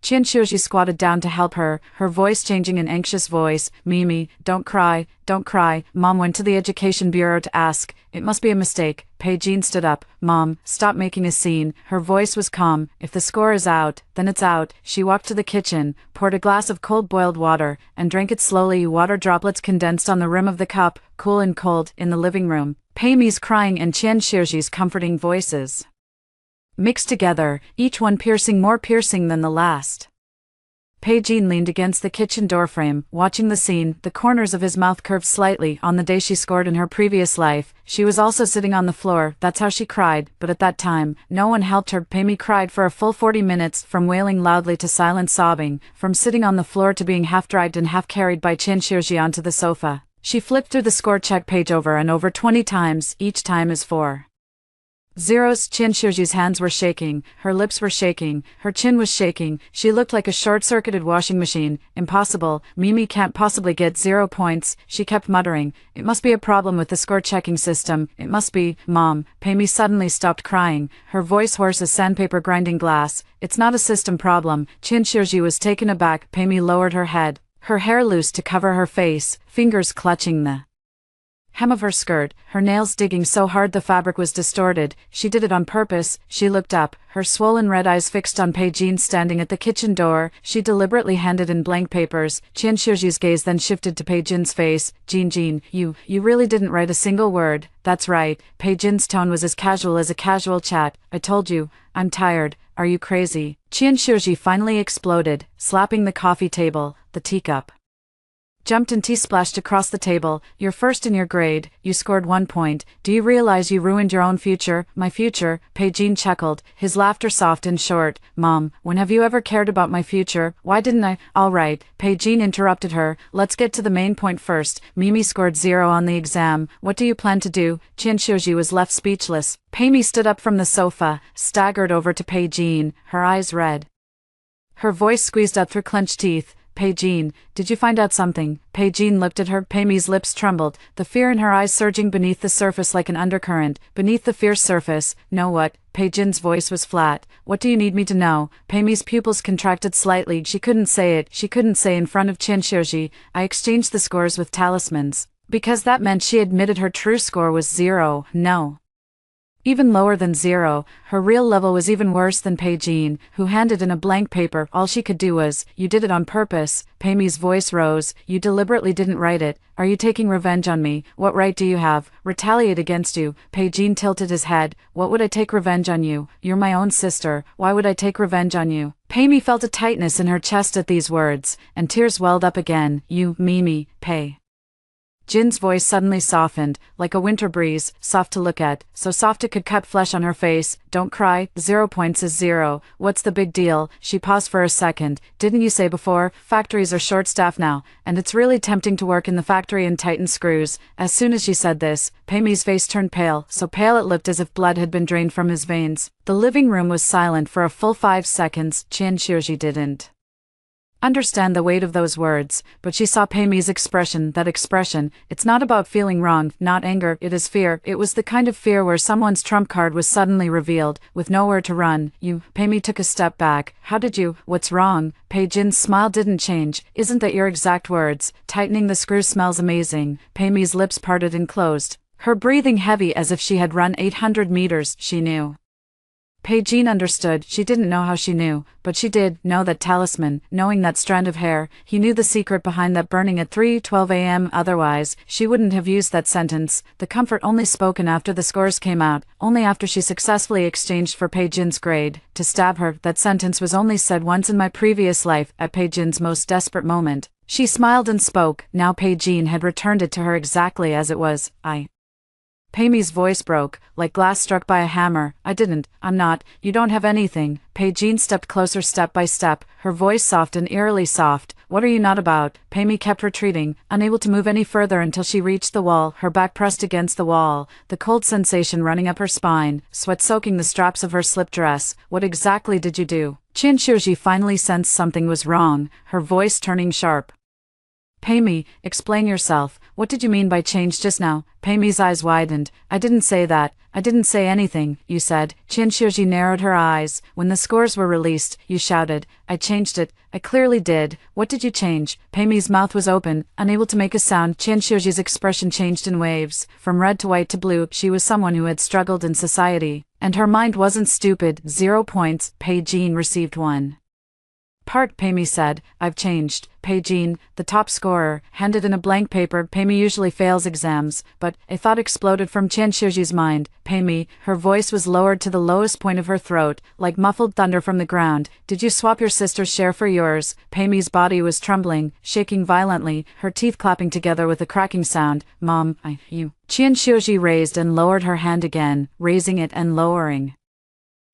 Speaker 1: Qian Xiuji squatted down to help her, her voice changing an anxious voice. Mimi, don't cry, don't cry. Mom went to the education bureau to ask. It must be a mistake. Pei Jean stood up. Mom, stop making a scene. Her voice was calm. If the score is out, then it's out. She walked to the kitchen, poured a glass of cold boiled water, and drank it slowly. Water droplets condensed on the rim of the cup, cool and cold, in the living room. Pei's crying and Qian Xiuji's comforting voices mixed together, each one more piercing than the last. Pei Jean leaned against the kitchen doorframe, watching the scene. The corners of his mouth curved slightly. On the day she scored in her previous life, she was also sitting on the floor. That's how she cried, but at that time, no one helped her. Pei cried for a full 40 minutes, from wailing loudly to silent sobbing, from sitting on the floor to being half dragged and half carried by Qian Xiuji onto the sofa. She flipped through the score check page over and over 20 times, each time is 4 zeros. Qian Xiuji's hands were shaking, her lips were shaking, her chin was shaking. She looked like a short-circuited washing machine. Impossible. Mimi can't possibly get 0 points, she kept muttering. It must be a problem with the score-checking system. It must be. Mom. Pei suddenly stopped crying, her voice hoarse as sandpaper grinding glass. It's not a system problem. Qian Xiuji was taken aback. Pei lowered her head, her hair loose to cover her face, fingers clutching the hem of her skirt, her nails digging so hard the fabric was distorted. She did it on purpose. She looked up, her swollen red eyes fixed on Pei Jean standing at the kitchen door. She deliberately handed in blank papers. Qian Xiuji's gaze then shifted to Pei Jin's face. Jean, you really didn't write a single word. That's right. Pei Jin's tone was as casual as a casual chat. I told you, I'm tired. Are you crazy? Qian Xiuji finally exploded, slapping the coffee table. The teacup jumped and tea splashed across the table. You're first in your grade, you scored 1 point. Do you realize you ruined your own future? My future? Pei Jean chuckled, his laughter soft and short. Mom, when have you ever cared about my future? Why didn't I? All right, Pei Jean interrupted her. Let's get to the main point first. Mimi scored 0 on the exam. What do you plan to do? Qian Xiuji was left speechless. Pei stood up from the sofa, staggered over to Pei Jean, her eyes red, her voice squeezed out through clenched teeth. Pei Jean, did you find out something? Pei Jean looked at her. Pei's lips trembled, the fear in her eyes surging beneath the surface like an undercurrent. Beneath the fierce surface. Know what? Pei Jin's voice was flat. What do you need me to know? Pei's pupils contracted slightly. She couldn't say it. She couldn't say in front of Qian Xiuji. I exchanged the scores with talismans. Because that meant she admitted her true score was 0. No. Even lower than 0, her real level was even worse than Pei Jean, who handed in a blank paper. All she could do was, you did it on purpose. Pei's voice rose. You deliberately didn't write it. Are you taking revenge on me? What right do you have? Retaliate against you? Pei Jean tilted his head. What would I take revenge on you? You're my own sister. Why would I take revenge on you? Pei felt a tightness in her chest at these words, and tears welled up again. You, Mimi, Pei Jin's voice suddenly softened, like a winter breeze, soft to look at, so soft it could cut flesh on her face. Don't cry, 0 points is 0. What's the big deal? She paused for a second. Didn't you say before, factories are short-staffed now, and it's really tempting to work in the factory and tighten screws? As soon as she said this, Pei's face turned pale, so pale it looked as if blood had been drained from his veins. The living room was silent for a full 5 seconds. Qian Xiuji didn't understand the weight of those words, but she saw Pei's expression, that expression. It's not about feeling wrong, not anger, it is fear. It was the kind of fear where someone's trump card was suddenly revealed, with nowhere to run. Pei took a step back. How did you? What's wrong? Pei Jin's smile didn't change. Isn't that your exact words? Tightening the screw smells amazing. Pei's lips parted and closed. Her breathing heavy as if she had run 800 meters, she knew. Pei Jin understood. She didn't know how she knew, but she did know that talisman, knowing that strand of hair. He knew the secret behind that burning at 3:12 a.m. Otherwise, she wouldn't have used that sentence. The comfort only spoken after the scores came out, only after she successfully exchanged for Pei Jin's grade. To stab her, that sentence was only said once in my previous life, at Pei Jin's most desperate moment. She smiled and spoke. Now Pei Jin had returned it to her exactly as it was. Pei's voice broke, like glass struck by a hammer. I'm not, you don't have anything. Pei Jin stepped closer step by step, her voice soft and eerily soft. What are you not about? Pei kept retreating, unable to move any further until she reached the wall, her back pressed against the wall, the cold sensation running up her spine, sweat soaking the straps of her slip dress. What exactly did you do? Qin Shouji finally sensed something was wrong, her voice turning sharp. Pei, explain yourself. What did you mean by change just now? Pei's eyes widened. I didn't say that. I didn't say anything, you said. Qin Shouji narrowed her eyes. When the scores were released, you shouted. I changed it. I clearly did. What did you change? Pei's mouth was open, unable to make a sound. Qin Shouji's expression changed in waves. From red to white to blue, she was someone who had struggled in society. And her mind wasn't stupid. 0 points. Pei Jin received 1. Pei said, I've changed. Pei Jin, the top scorer, handed in a blank paper. Pei usually fails exams, but a thought exploded from Qin Shouji's mind. Pei, her voice was lowered to the lowest point of her throat, like muffled thunder from the ground. Did you swap your sister's share for yours? Pei's body was trembling, shaking violently, her teeth clapping together with a cracking sound. Mom, you. Qin Shouji raised and lowered her hand again, raising it and lowering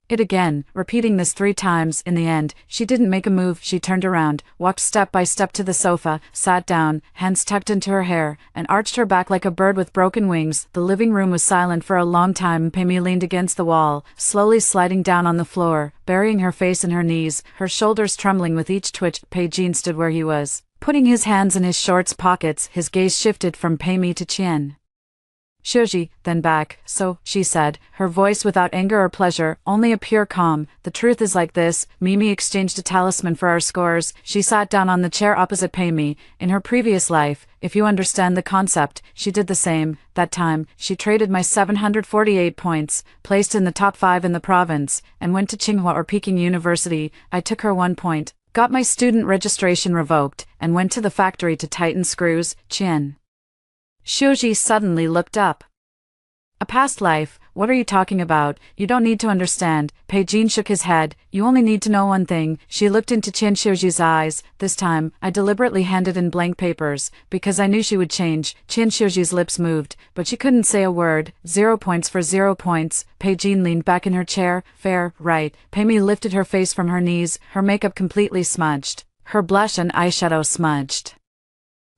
Speaker 1: it again, repeating this 3 times. In the end, she didn't make a move. She turned around, walked step by step to the sofa, sat down, hands tucked into her hair, and arched her back like a bird with broken wings. The living room was silent for a long time. Pei leaned against the wall, slowly sliding down on the floor, burying her face in her knees, her shoulders trembling with each twitch. Pei Jin stood where he was, putting his hands in his shorts pockets. His gaze shifted from Pei to Qin Shouji, then back. So, she said, her voice without anger or pleasure, only a pure calm. The truth is like this. Mimi exchanged a talisman for our scores. She sat down on the chair opposite Pei. In her previous life, if you understand the concept, she did the same. That time, she traded my 748 points, placed in the top 5 in the province, and went to Tsinghua or Peking University. I took her 1 point, got my student registration revoked, and went to the factory to tighten screws. Qin Shouji suddenly looked up. A past life? What are you talking about? You don't need to understand. Pei Jin shook his head. You only need to know one thing. She looked into Qin Shouji's eyes. This time, I deliberately handed in blank papers, because I knew she would change. Qin Shouji's lips moved, but she couldn't say a word. 0 points for 0 points. Pei Jin leaned back in her chair. Fair, right. Pei lifted her face from her knees, her makeup completely smudged, her blush and eyeshadow smudged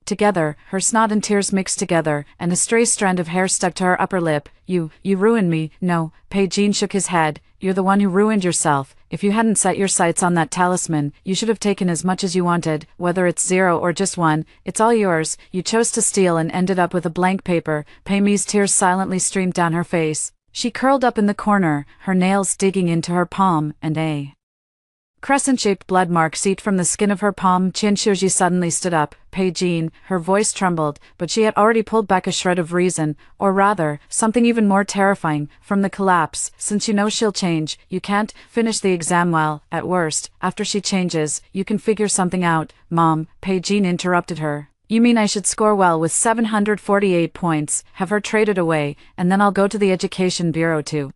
Speaker 1: together, her snot and tears mixed together, and a stray strand of hair stuck to her upper lip. You ruined me. No. Pei Jin shook his head. You're the one who ruined yourself. If you hadn't set your sights on that talisman, you should have taken as much as you wanted, whether it's 0 or just 1, it's all yours. You chose to steal and ended up with a blank paper. Pei's tears silently streamed down her face. She curled up in the corner, her nails digging into her palm, and a crescent-shaped blood mark seeped from the skin of her palm. Qin Shouji suddenly stood up. Pei Jin, her voice trembled, but she had already pulled back a shred of reason, or rather, something even more terrifying, from the collapse. Since you know she'll change, you can't finish the exam well. At worst, after she changes, you can figure something out. Mom, Pei Jin interrupted her. You mean I should score well with 748 points, have her traded away, and then I'll go to the Education Bureau to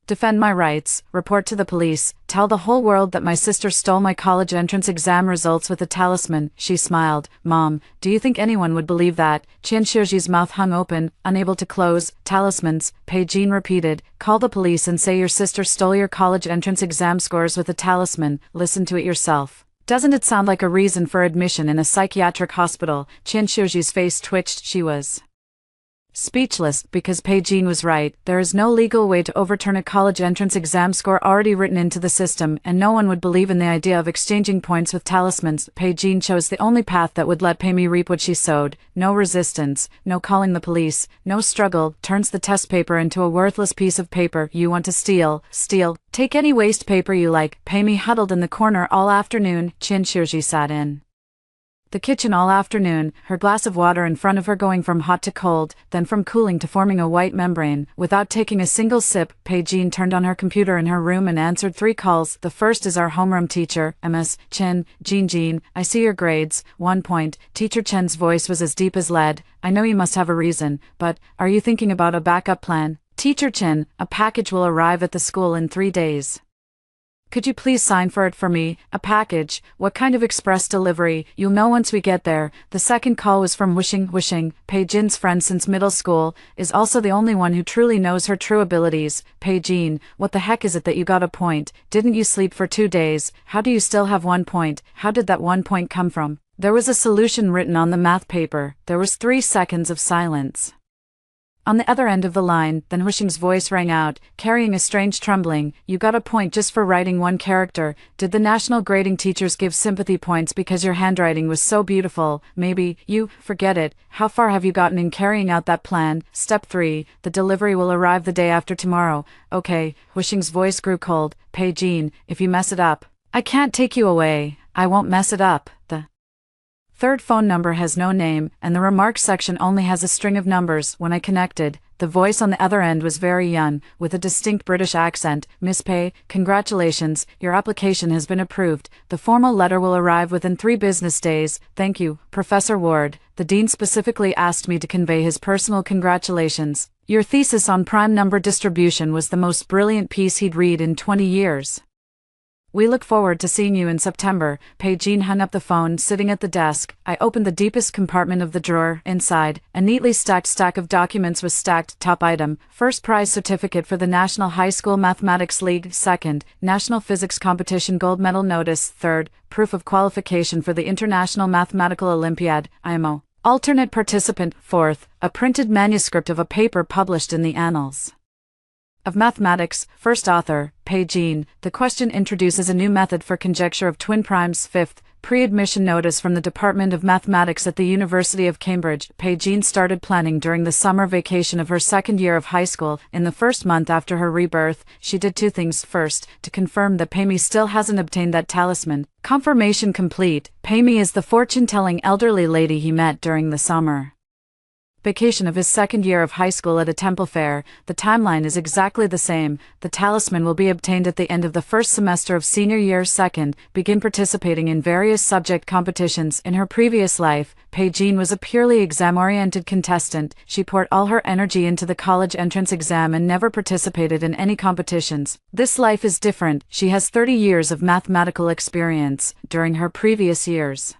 Speaker 1: defend my rights, report to the police, tell the whole world that my sister stole my college entrance exam results with a talisman. She smiled. Mom, do you think anyone would believe that? Qin Shouji's mouth hung open, unable to close. Talismans, Pei Jin repeated. Call the police and say your sister stole your college entrance exam scores with a talisman. Listen to it yourself. Doesn't it sound like a reason for admission in a psychiatric hospital? Qin Shouji's face twitched. She was Speechless, because Pei-Jean was right. There is no legal way to overturn a college entrance exam score already written into the system, and no one would believe in the idea of exchanging points with talismans. Pei-Jean chose the only path that would let Pei-Mi reap what she sowed. No resistance, no calling the police, no struggle. Turns the test paper into a worthless piece of paper. You want to steal, steal. Take any waste paper you like. Pei-Mi huddled in the corner all afternoon. Qin Shiji sat in the kitchen all afternoon, her glass of water in front of her going from hot to cold, then from cooling to forming a white membrane. Without taking a single sip, Pei-Jean turned on her computer in her room and answered 3 calls. The first is our homeroom teacher, Ms. Chen. Jean, I see your grades. 1 point. Teacher Chen's voice was as deep as lead. I know you must have a reason, but are you thinking about a backup plan? Teacher Chen, a package will arrive at the school in 3 days. Could you please sign for it for me? A package? What kind of express delivery? You'll know once we get there. The second call was from Wishing, Pei-Jin's friend since middle school, is also the only one who truly knows her true abilities. Pei-Jin, what the heck is it that you got a point? Didn't you sleep for 2 days? How do you still have 1 point? How did that 1 point come from? There was a solution written on the math paper. There was 3 seconds of silence. On the other end of the line, then Wishing's voice rang out, carrying a strange trembling. You got a point just for writing 1 character. Did the national grading teachers give sympathy points because your handwriting was so beautiful? Maybe. You, forget it. How far have you gotten in carrying out that plan? Step 3, the delivery will arrive the day after tomorrow. Okay. Wishing's voice grew cold. Pei-Jean, if you mess it up, I can't take you away. I won't mess it up. The third phone number has no name, and the remarks section only has a string of numbers. When I connected, the voice on the other end was very young, with a distinct British accent. Miss Pei, congratulations, your application has been approved. The formal letter will arrive within 3 business days. Thank you, Professor Ward. The dean specifically asked me to convey his personal congratulations. Your thesis on prime number distribution was the most brilliant piece he'd read in 20 years. We look forward to seeing you in September. Pei-Jean hung up the phone, sitting at the desk. I opened the deepest compartment of the drawer. Inside, a neatly stacked stack of documents was stacked. Top item, first prize certificate for the National High School Mathematics League. Second, National Physics Competition gold medal notice. Third, proof of qualification for the International Mathematical Olympiad, IMO. Alternate participant. Fourth, a printed manuscript of a paper published in the Annals of Mathematics. First author, Pei-Jean. The question introduces a new method for conjecture of twin primes. Fifth, pre-admission notice from the Department of Mathematics at the University of Cambridge. Pei-Jean started planning during the summer vacation of her 2nd year of high school. In the first month after her rebirth, she did 2 things. First, to confirm that Pei-Mi still hasn't obtained that talisman. Confirmation complete. Pei-Mi is the fortune-telling elderly lady he met during the summer vacation of his 2nd year of high school at a temple fair. The timeline is exactly the same. The talisman will be obtained at the end of the 1st semester of senior year. Second, begin participating in various subject competitions. In her previous life, Pei-Jean was a purely exam-oriented contestant. She poured all her energy into the college entrance exam and never participated in any competitions. This life is different. She has 30 years of mathematical experience. During her previous years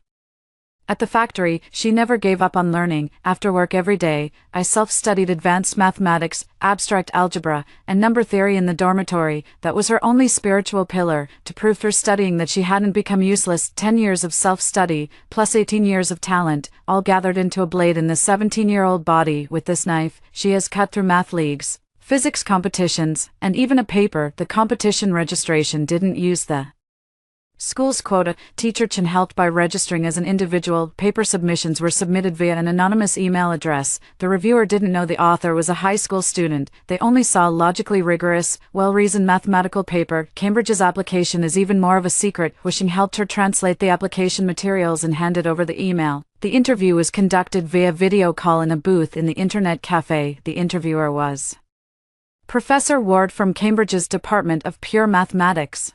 Speaker 1: at the factory, she never gave up on learning. After work every day, I self-studied advanced mathematics, abstract algebra, and number theory in the dormitory. That was her only spiritual pillar, to prove through studying that she hadn't become useless. 10 years of self-study, plus 18 years of talent, all gathered into a blade in the 17-year-old body. With this knife, she has cut through math leagues, physics competitions, and even a paper. The competition registration didn't use the school's quota. Teacher Chen helped by registering as an individual. Paper submissions were submitted via an anonymous email address. The reviewer didn't know the author was a high school student. They only saw logically rigorous, well-reasoned mathematical paper. Cambridge's application is even more of a secret. Wishing helped her translate the application materials and handed over the email. The interview was conducted via video call in a booth in the internet cafe. The interviewer was Professor Ward from Cambridge's Department of Pure Mathematics.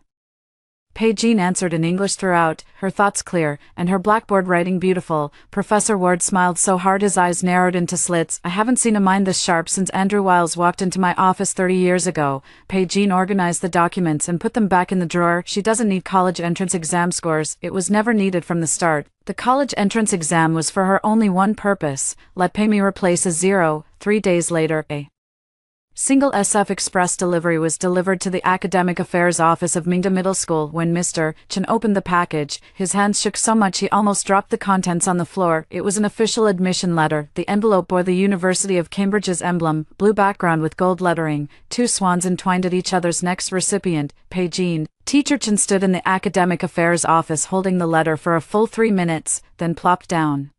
Speaker 1: Pei-Jean answered in English throughout, her thoughts clear, and her blackboard writing beautiful. Professor Ward smiled so hard his eyes narrowed into slits. I haven't seen a mind this sharp since Andrew Wiles walked into my office 30 years ago. Pei-Jean organized the documents and put them back in the drawer. She doesn't need college entrance exam scores. It was never needed from the start. The college entrance exam was for her only one purpose. Let Pei-Mi replace a 0. 3 days later, a Single SF Express delivery was delivered to the Academic Affairs Office of Mingda Middle School. When Mr. Chen opened the package, his hands shook so much he almost dropped the contents on the floor. It was an official admission letter. The envelope bore the University of Cambridge's emblem, blue background with gold lettering, two swans entwined at each other's necks. Recipient, Pei Jean. Teacher Chen stood in the Academic Affairs Office holding the letter for a full 3 minutes, then plopped down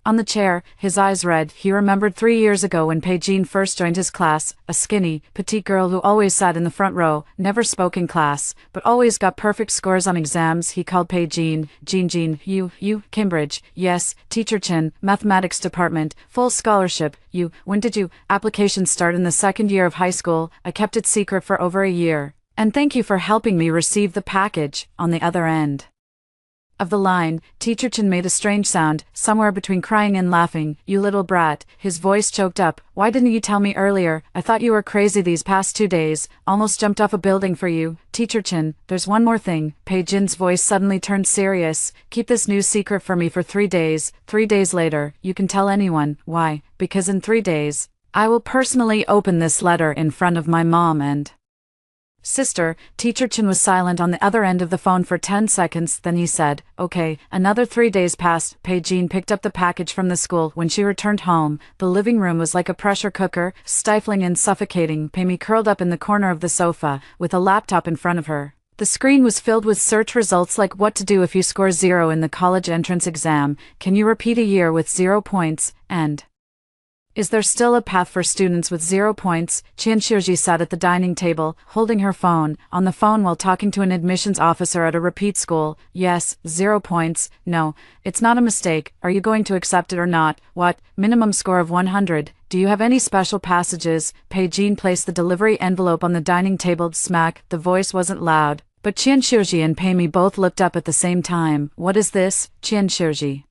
Speaker 1: on the chair, his eyes red. He remembered 3 years ago when Pei Jean first joined his class, a skinny, petite girl who always sat in the front row, never spoke in class, but always got perfect scores on exams. He called Pei Jean. Jean, you, Cambridge, yes, Teacher Chen, Mathematics Department, full scholarship, you, when did you, applications start in the second year of high school, I kept it secret for over a year, and thank you for helping me receive the package. On the other end of the line, Teacher Chen made a strange sound, somewhere between crying and laughing. You little brat, his voice choked up. Why didn't you tell me earlier? I thought you were crazy these past 2 days. Almost jumped off a building for you. Teacher Chen, there's one more thing. Pei Jin's voice suddenly turned serious. Keep this news secret for me for 3 days. 3 days later, you can tell anyone. Why? Because in 3 days, I will personally open this letter in front of my mom and sister. Teacher Chen was silent on the other end of the phone for 10 seconds, then he said, okay. Another 3 days passed. Pei Jean picked up the package from the school. When she returned home, the living room was like a pressure cooker, stifling and suffocating. Pei curled up in the corner of the sofa, with a laptop in front of her. The screen was filled with search results like what to do if you score 0 in the college entrance exam, can you repeat a year with 0 points, and is there still a path for students with 0 points? Qian Shiji sat at the dining table, holding her phone, on the phone while talking to an admissions officer at a repeat school. Yes, 0 points. No, it's not a mistake. Are you going to accept it or not? What? Minimum score of 100. Do you have any special passages? Pei Jean placed the delivery envelope on the dining table. Smack. The voice wasn't loud, but Qian Shiji and Pei Mi both looked up at the same time. What is this? Qian Shiji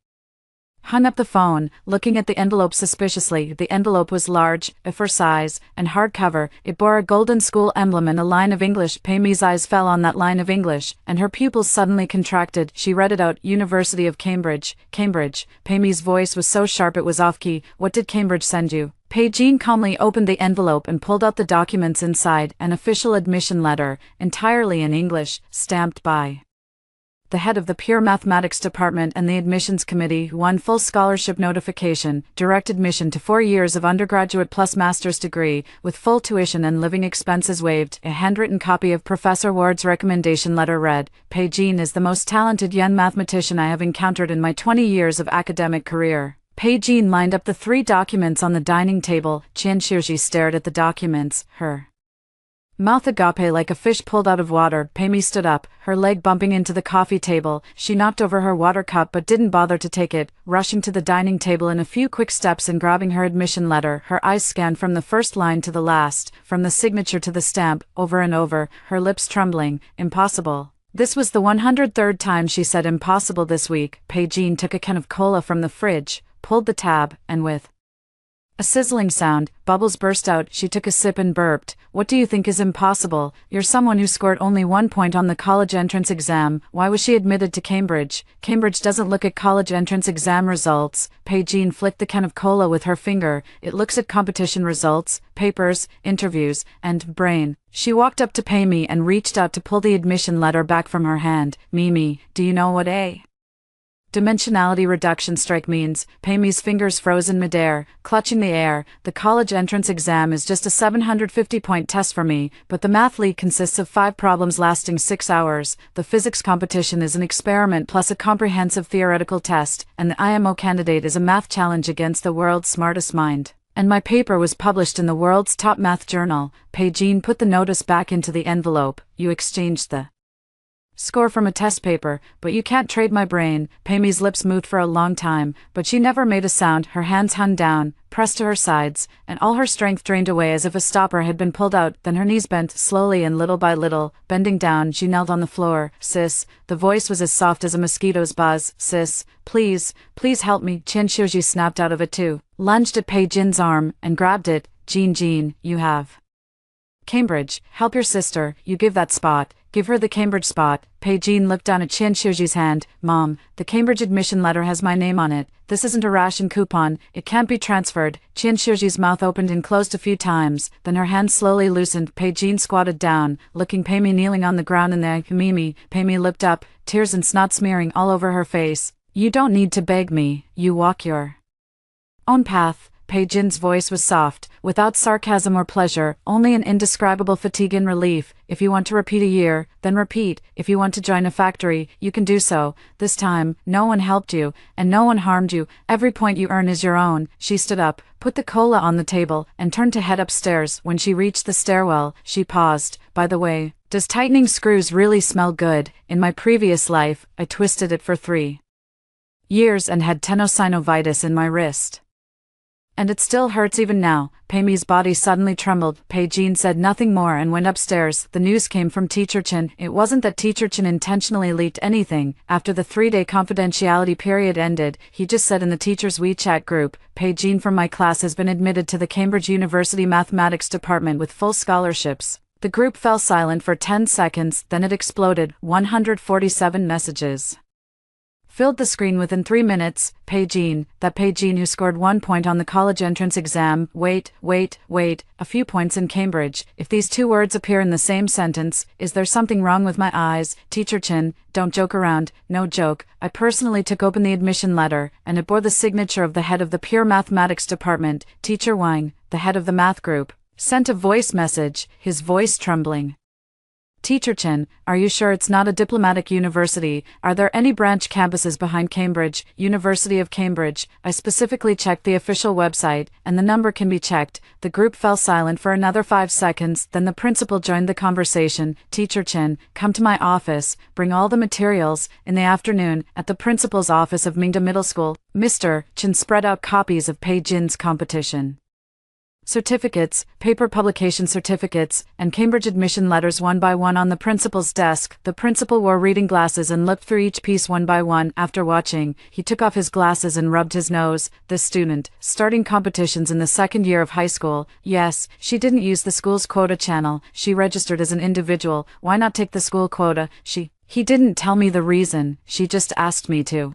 Speaker 1: hung up the phone, looking at the envelope suspiciously. The envelope was large, for size, and hardcover. It bore a golden school emblem and a line of English. Pei Mi's eyes fell on that line of English, and her pupils suddenly contracted. She read it out, University of Cambridge. Cambridge. Pei Mi's voice was so sharp it was off-key. What did Cambridge send you? Pei Jean calmly opened the envelope and pulled out the documents inside, an official admission letter, entirely in English, stamped by the head of the pure mathematics department and the admissions committee. 1 full scholarship notification, direct admission to 4 years of undergraduate plus master's degree, with full tuition and living expenses waived. A handwritten copy of Professor Ward's recommendation letter read, Pei Jean is the most talented young mathematician I have encountered in my 20 years of academic career. Pei Jean lined up the 3 documents on the dining table. Qian Shiji stared at the documents, her mouth agape like a fish pulled out of water. Pei Mi stood up, her leg bumping into the coffee table. She knocked over her water cup but didn't bother to take it, rushing to the dining table in a few quick steps and grabbing her admission letter. Her eyes scanned from the first line to the last, from the signature to the stamp, over and over, her lips trembling. Impossible. This was the 103rd time she said impossible this week. Pei Jean took a can of cola from the fridge, pulled the tab, and with a sizzling sound, bubbles burst out. She took a sip and burped. What do you think is impossible? You're someone who scored only 1 point on the college entrance exam. Why was she admitted to Cambridge? Cambridge doesn't look at college entrance exam results. Pei Jean flicked the can of cola with her finger. It looks at competition results, papers, interviews, and brain. She walked up to Pei Mi and reached out to pull the admission letter back from her hand. Mimi, do you know what a dimensionality reduction strike means? Pei Mi's fingers froze in midair, clutching the air. The college entrance exam is just a 750-point test for me, but the math league consists of 5 problems lasting 6 hours. The physics competition is an experiment plus a comprehensive theoretical test, and the IMO candidate is a math challenge against the world's smartest mind. And my paper was published in the world's top math journal. Pei Jean put the notice back into the envelope. You exchanged the score from a test paper, but you can't trade my brain. Pei Mi's lips moved for a long time, but she never made a sound. Her hands hung down, pressed to her sides, and all her strength drained away as if a stopper had been pulled out. Then her knees bent slowly and little by little, bending down, she knelt on the floor. Sis, the voice was as soft as a mosquito's buzz. Sis, please help me. Qian Shiji snapped out of it too, lunged at Pei Jin's arm, and grabbed it. Jean, you have Cambridge, help your sister, you give that spot. Give her the Cambridge spot. Pei Jean looked down at Qian Xiuji's hand. Mom, the Cambridge admission letter has my name on it. This isn't a ration coupon. It can't be transferred. Qian Xiuji's mouth opened and closed a few times. Then her hand slowly loosened. Pei Jean squatted down, looking Pei Mi kneeling on the ground in the Mimi. Pei Mi looked up, tears and snot smearing all over her face. You don't need to beg me. You walk your own path. Pei Jin's voice was soft, without sarcasm or pleasure, only an indescribable fatigue and relief. If you want to repeat a year, then repeat. If you want to join a factory, you can do so. This time, no one helped you, and no one harmed you. Every point you earn is your own. She stood up, put the cola on the table, and turned to head upstairs. When she reached the stairwell, she paused. By the way, does tightening screws really smell good? In my previous life, I twisted it for 3 years and had tenosynovitis in my wrist. And it still hurts even now. Pei Mi's body suddenly trembled. Pei Jean said nothing more and went upstairs. The news came from Teacher Chen. It wasn't that Teacher Chen intentionally leaked anything. After the 3-day confidentiality period ended, he just said in the teacher's WeChat group, Pei Jean from my class has been admitted to the Cambridge University Mathematics Department with full scholarships. The group fell silent for 10 seconds, then it exploded. 147 messages filled the screen within 3 minutes. Pei Jean, that Pei Jean who scored 1 point on the college entrance exam. Wait, a few points in Cambridge. If these 2 words appear in the same sentence, is there something wrong with my eyes? Teacher Chen, don't joke around. No joke. I personally took open the admission letter, and it bore the signature of the head of the pure mathematics department. Teacher Wang, the head of the math group, sent a voice message, his voice trembling. Teacher Chen, are you sure it's not a diplomatic university? Are there any branch campuses behind Cambridge, University of Cambridge? I specifically checked the official website, and the number can be checked. The group fell silent for another 5 seconds, then the principal joined the conversation. Teacher Chen, come to my office, bring all the materials. In the afternoon, at the principal's office of Mingda Middle School, Mr. Chen spread out copies of Pei Jin's competition certificates, paper publication certificates, and Cambridge admission letters one by one on the principal's desk. The principal wore reading glasses and looked through each piece one by one. After watching, he took off his glasses and rubbed his nose. This student, starting competitions in the 2nd year of high school. Yes, she didn't use the school's quota channel. She registered as an individual. Why not take the school quota? He didn't tell me the reason. She just asked me to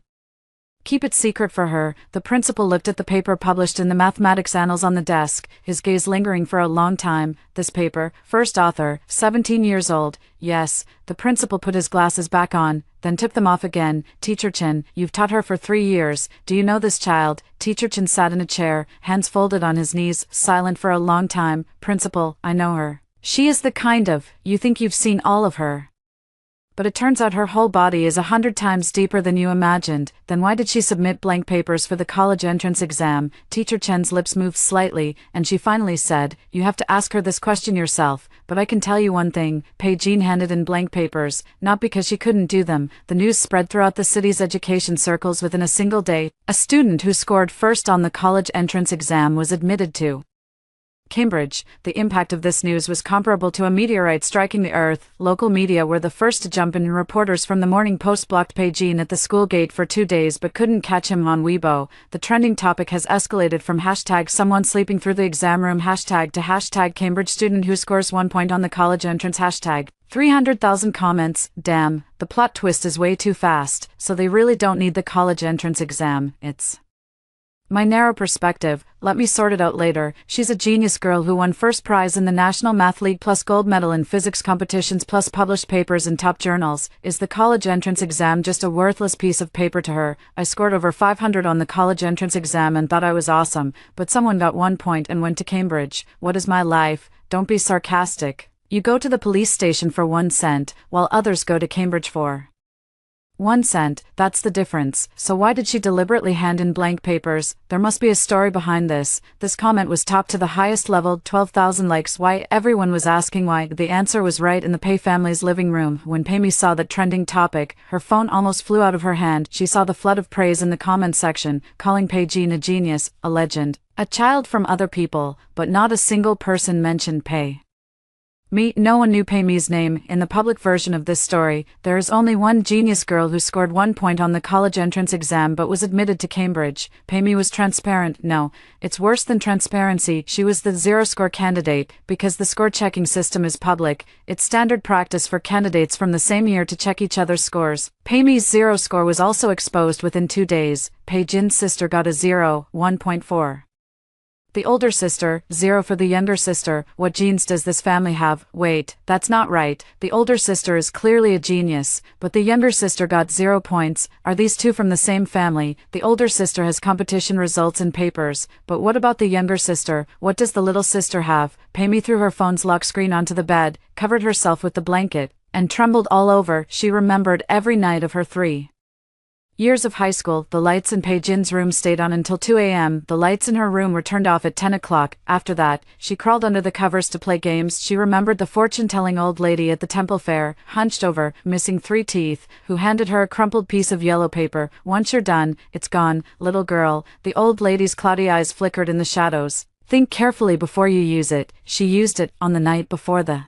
Speaker 1: keep it secret for her. The principal looked at the paper published in the mathematics annals on the desk, his gaze lingering for a long time. This paper, first author, 17 years old. Yes, the principal put his glasses back on, then took them off again. Teacher Chen, you've taught her for 3 years. Do you know this child? Teacher Chen sat in a chair, hands folded on his knees, silent for a long time. Principal, I know her. She is the kind of, you think you've seen all of her. But it turns out her whole body is 100 times deeper than you imagined. Then why did she submit blank papers for the college entrance exam? Teacher Chen's lips moved slightly, and she finally said, you have to ask her this question yourself. But I can tell you one thing, Pei Jean handed in blank papers, not because she couldn't do them. The news spread throughout the city's education circles within a single day. A student who scored first on the college entrance exam was admitted to Cambridge. The impact of this news was comparable to a meteorite striking the earth. Local media were the first to jump in, and reporters from the Morning Post blocked Pei Jean at the school gate for 2 days but couldn't catch him on Weibo. The trending topic has escalated from hashtag someone sleeping through the exam room hashtag to hashtag Cambridge student who scores 1 point on the college entrance hashtag. 300,000 comments. Damn, the plot twist is way too fast, so they really don't need the college entrance exam. It's my narrow perspective. Let me sort it out later. She's a genius girl who won first prize in the National Math League plus gold medal in physics competitions plus published papers in top journals. Is the college entrance exam just a worthless piece of paper to her? I scored over 500 on the college entrance exam and thought I was awesome, but someone got 1 point and went to Cambridge. What is my life? Don't be sarcastic. You go to the police station for 1 cent, while others go to Cambridge for 1 cent, that's the difference. So why did she deliberately hand in blank papers? There must be a story behind this. This comment was topped to the highest level, 12,000 likes. Why? Everyone was asking why. The answer was right in the Pei family's living room. When Pei Mi saw that trending topic, her phone almost flew out of her hand. She saw the flood of praise in the comment section, calling Pei Jean a genius, a legend, a child from other people, but not a single person mentioned Pei No one knew Pei's name. In the public version of this story, there is only one genius girl who scored 1 point on the college entrance exam but was admitted to Cambridge. Pei was transparent. No, it's worse than transparency. She was the zero-score candidate, because the score-checking system is public. It's standard practice for candidates from the same year to check each other's scores. Pei's zero score was also exposed within 2 days. Pei Jin's sister got a 0, 1.4. The older sister, 0 for the younger sister. What genes does this family have? Wait, that's not right. The older sister is clearly a genius, but the younger sister got 0 points. Are these two from the same family? The older sister has competition results in papers, but what about the younger sister? What does the little sister have? Pei threw her phone's lock screen onto the bed, covered herself with the blanket, and trembled all over. She remembered every night of her 3 years of high school. The lights in Pei Jin's room stayed on until 2 a.m. The lights in her room were turned off at 10 o'clock. After that, she crawled under the covers to play games. She remembered the fortune-telling old lady at the temple fair, hunched over, missing 3 teeth, who handed her a crumpled piece of yellow paper. Once you're done, it's gone, little girl. The old lady's cloudy eyes flickered in the shadows. Think carefully before you use it. She used it on the night before the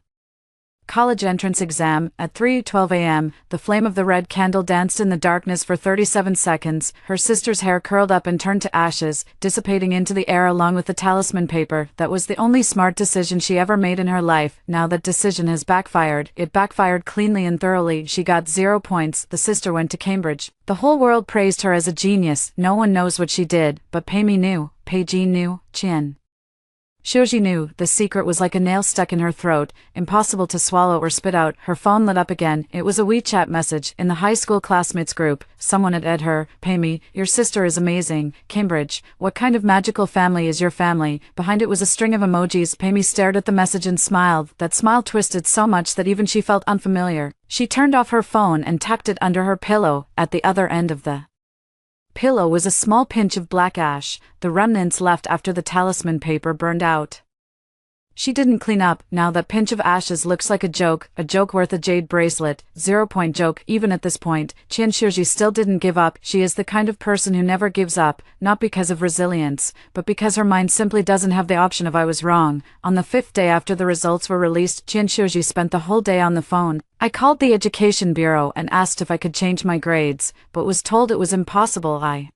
Speaker 1: college entrance exam. At 3:12 a.m., the flame of the red candle danced in the darkness for 37 seconds. Her sister's hair curled up and turned to ashes, dissipating into the air along with the talisman paper. That was the only smart decision she ever made in her life. Now that decision has backfired. It backfired cleanly and thoroughly. She got 0 points. The sister went to Cambridge. The whole world praised her as a genius. No one knows what she did, but Pei knew. Pei Jin knew. Qian Xiuji knew. The secret was like a nail stuck in her throat, impossible to swallow or spit out. Her phone lit up again. It was a WeChat message in the high school classmates group. Someone had added her. Pei, your sister is amazing. Cambridge, what kind of magical family is your family? Behind it was a string of emojis. Pei stared at the message and smiled. That smile twisted so much that even she felt unfamiliar. She turned off her phone and tucked it under her pillow. At the other end of the pillow was a small pinch of black ash, the remnants left after the talisman paper burned out. She didn't clean up. Now that pinch of ashes looks like a joke worth a jade bracelet. 0-point joke. Even at this point, Qian Xiuji still didn't give up. She is the kind of person who never gives up, not because of resilience, but because her mind simply doesn't have the option of I was wrong. On the 5th day after the results were released, Qian Xiuji spent the whole day on the phone. I called the education bureau and asked if I could change my grades, but was told it was impossible. I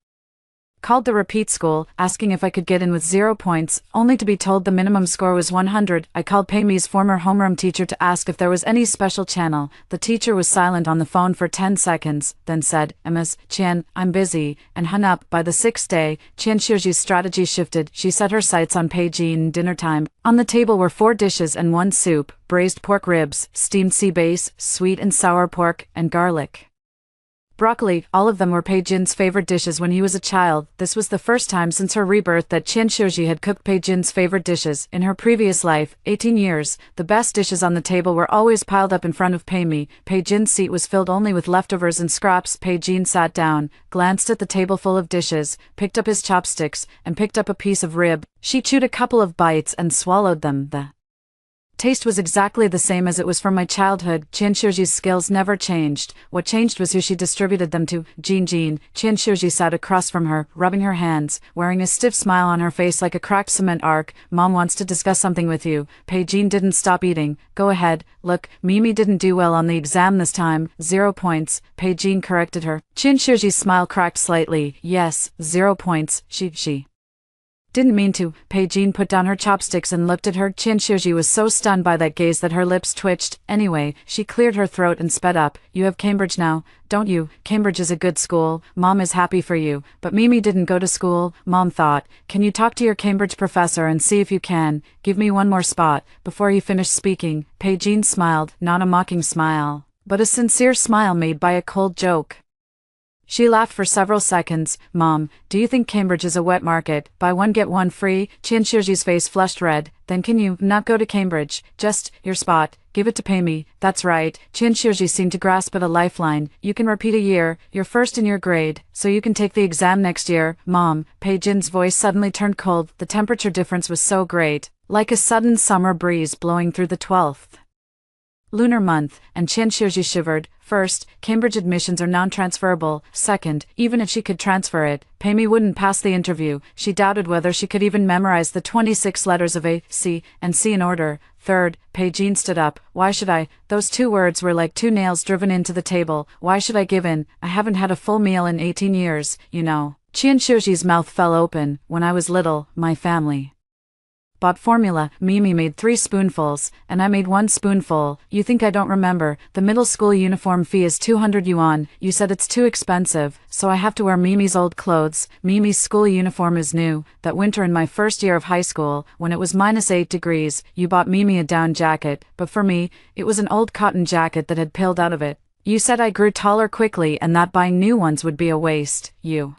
Speaker 1: called the repeat school, asking if I could get in with 0 points, only to be told the minimum score was 100. I called Pei's former homeroom teacher to ask if there was any special channel. The teacher was silent on the phone for 10 seconds, then said, Ms. Qian, I'm busy, and hung up. By the 6th day, Qian Xiuji's strategy shifted. She set her sights on Pei Jin. Dinner time. On the table were 4 dishes and 1 soup, braised pork ribs, steamed sea bass, sweet and sour pork, and garlic broccoli. All of them were Pei Jin's favorite dishes when he was a child. This was the first time since her rebirth that Qian Xiuji had cooked Pei Jin's favorite dishes. In her previous life, 18 years, the best dishes on the table were always piled up in front of Pei. Pei Jin's seat was filled only with leftovers and scraps. Pei Jin sat down, glanced at the table full of dishes, picked up his chopsticks, and picked up a piece of rib. She chewed a couple of bites and swallowed them. The taste was exactly the same as it was from my childhood. Qian Xiuji's skills never changed. What changed was who she distributed them to. Jin. Qian Xiuji sat across from her, rubbing her hands, wearing a stiff smile on her face like a cracked cement arc. Mom wants to discuss something with you. Pei Jin didn't stop eating. Go ahead. Look, Mimi didn't do well on the exam this time. 0 points. Pei Jin corrected her. Qian Xiuji's smile cracked slightly. Yes, 0 points. She didn't mean to. Pei Jin put down her chopsticks and looked at her. Qian Xiuji was so stunned by that gaze that her lips twitched. Anyway, she cleared her throat and sped up. You have Cambridge now, don't you? Cambridge is a good school. Mom is happy for you. But Mimi didn't go to school. Mom thought, can you talk to your Cambridge professor and see if you can give me one more spot? Before he finished speaking, Pei Jin smiled, not a mocking smile, but a sincere smile made by a cold joke. She laughed for several seconds. Mom, do you think Cambridge is a wet market? Buy one get one free? Qian Xiuji's face flushed red. Then can you not go to Cambridge? Just your spot. Give it to Pei. That's right. Qian Xiuji seemed to grasp at a lifeline. You can repeat a year. You're first in your grade, so you can take the exam next year. Mom, Pei Jin's voice suddenly turned cold. The temperature difference was so great, like a sudden summer breeze blowing through the 12th Lunar month, and Qian Shiji shivered. First, Cambridge admissions are non-transferable. Second, even if she could transfer it, Pammy wouldn't pass the interview. She doubted whether she could even memorize the 26 letters of A, C, and C in order. Third, Pei Jean stood up. Why should I? Those two words were like two nails driven into the table. Why should I give in? I haven't had a full meal in 18 years, you know. Qian Shiji's mouth fell open. When I was little, my family bought formula. Mimi made 3 spoonfuls, and I made 1 spoonful. You think I don't remember? The middle school uniform fee is 200 yuan. You said it's too expensive, so I have to wear Mimi's old clothes. Mimi's school uniform is new. That winter in my first year of high school, when it was -8 degrees, you bought Mimi a down jacket, but for me, it was an old cotton jacket that had peeled out of it. You said I grew taller quickly and that buying new ones would be a waste. You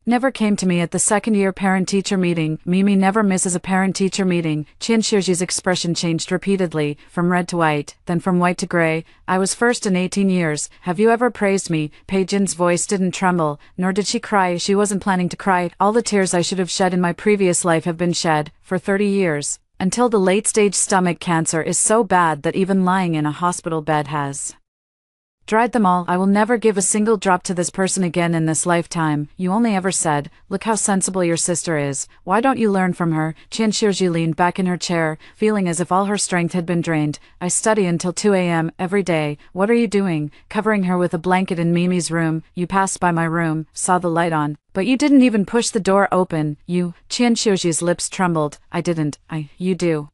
Speaker 1: never came to me at the second-year parent-teacher meeting. Mimi never misses a parent-teacher meeting. Qian Shiji's expression changed repeatedly, from red to white, then from white to gray. I was first in 18 years. Have you ever praised me? Pei Jin's voice didn't tremble, nor did she cry. She wasn't planning to cry. All the tears I should have shed in my previous life have been shed, for 30 years. Until the late-stage stomach cancer is so bad that even lying in a hospital bed has dried them all. I will never give a single drop to this person again in this lifetime. You only ever said, look how sensible your sister is. Why don't you learn from her? Qian Shiji leaned back in her chair, feeling as if all her strength had been drained. I study until 2 a.m. every day. What are you doing? Covering her with a blanket in Mimi's room. You passed by my room, saw the light on, but you didn't even push the door open. You. Qian Shiji's lips trembled. I didn't. You do.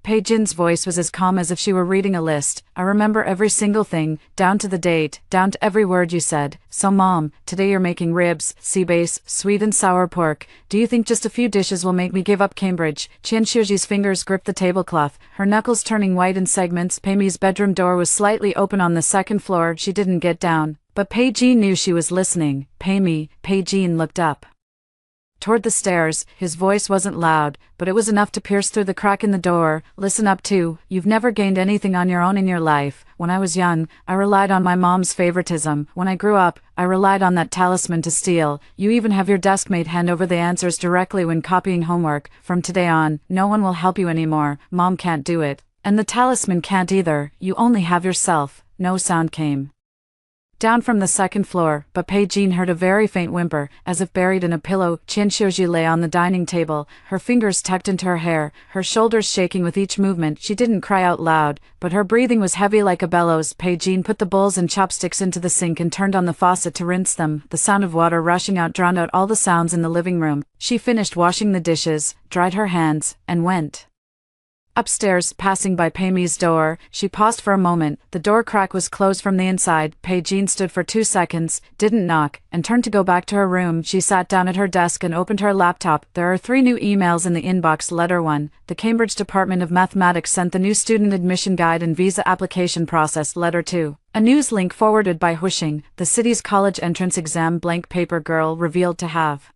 Speaker 1: Pei Jin's voice was as calm as if she were reading a list. I remember every single thing, down to the date, down to every word you said. So Mom, today you're making ribs, sea bass, sweet and sour pork. Do you think just a few dishes will make me give up Cambridge? Qian Shiji's fingers gripped the tablecloth, her knuckles turning white in segments. Pamy's bedroom door was slightly open on the second floor. She didn't get down, but Pei Jin knew she was listening. Pei Jin looked up toward the stairs. His voice wasn't loud, but it was enough to pierce through the crack in the door. Listen up too. You've never gained anything on your own in your life. When I was young, I relied on my mom's favoritism. When I grew up, I relied on that talisman to steal. You even have your deskmate hand over the answers directly when copying homework. From today on, no one will help you anymore. Mom can't do it. And the talisman can't either. You only have yourself. No sound came down from the second floor, but Pei Jin heard a very faint whimper, as if buried in a pillow. Qian Shiji lay on the dining table, her fingers tucked into her hair, her shoulders shaking with each movement. She didn't cry out loud, but her breathing was heavy like a bellows. Pei Jin put the bowls and chopsticks into the sink and turned on the faucet to rinse them. The sound of water rushing out drowned out all the sounds in the living room. She finished washing the dishes, dried her hands, and went upstairs. Passing by Pamy's door, she paused for a moment. The door crack was closed from the inside. Pei Jin stood for 2 seconds, didn't knock, and turned to go back to her room. She sat down at her desk and opened her laptop. There are 3 new emails in the inbox. Letter 1. The Cambridge Department of Mathematics sent the new student admission guide and visa application process. Letter 2. A news link forwarded by Hushing, the city's college entrance exam blank paper girl, revealed to have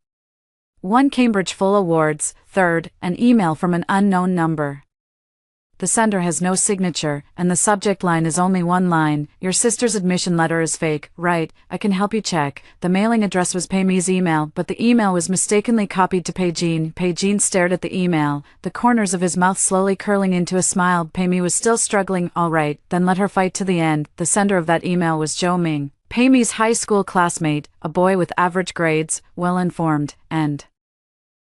Speaker 1: won Cambridge full awards. Third, an email from an unknown number. The sender has no signature, and the subject line is only 1 line. Your sister's admission letter is fake, right? I can help you check. The mailing address was Pamy's email, but the email was mistakenly copied to Pei Jin. Pei Jin stared at the email, the corners of his mouth slowly curling into a smile. Pammy was still struggling. All right, then let her fight to the end. The sender of that email was Zhou Ming, Pamy's high school classmate, a boy with average grades, well-informed, and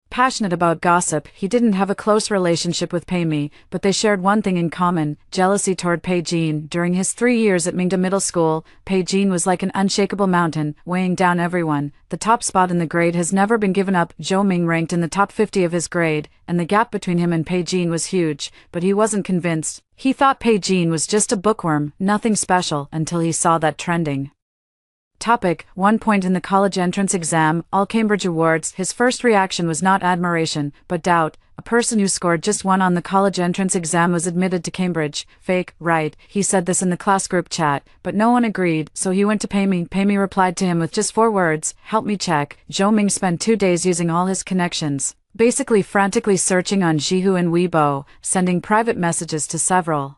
Speaker 1: passionate about gossip. He didn't have a close relationship with Pammy, but they shared one thing in common: jealousy toward Pei Jin. During his 3 years at Mingda Middle School, Pei Jin was like an unshakable mountain, weighing down everyone. The top spot in the grade has never been given up. Zhou Ming ranked in the top 50 of his grade, and the gap between him and Pei Jin was huge, but he wasn't convinced. He thought Pei Jin was just a bookworm, nothing special, until he saw that trending topic, 1 point in the college entrance exam, all Cambridge awards. His first reaction was not admiration, but doubt. A person who scored just 1 on the college entrance exam was admitted to Cambridge. Fake, right? He said this in the class group chat, but no one agreed, so he went to Pammy. Pammy replied to him with just 4 words, help me check. Zhou Ming spent 2 days using all his connections, basically frantically searching on Zhihu and Weibo, sending private messages to several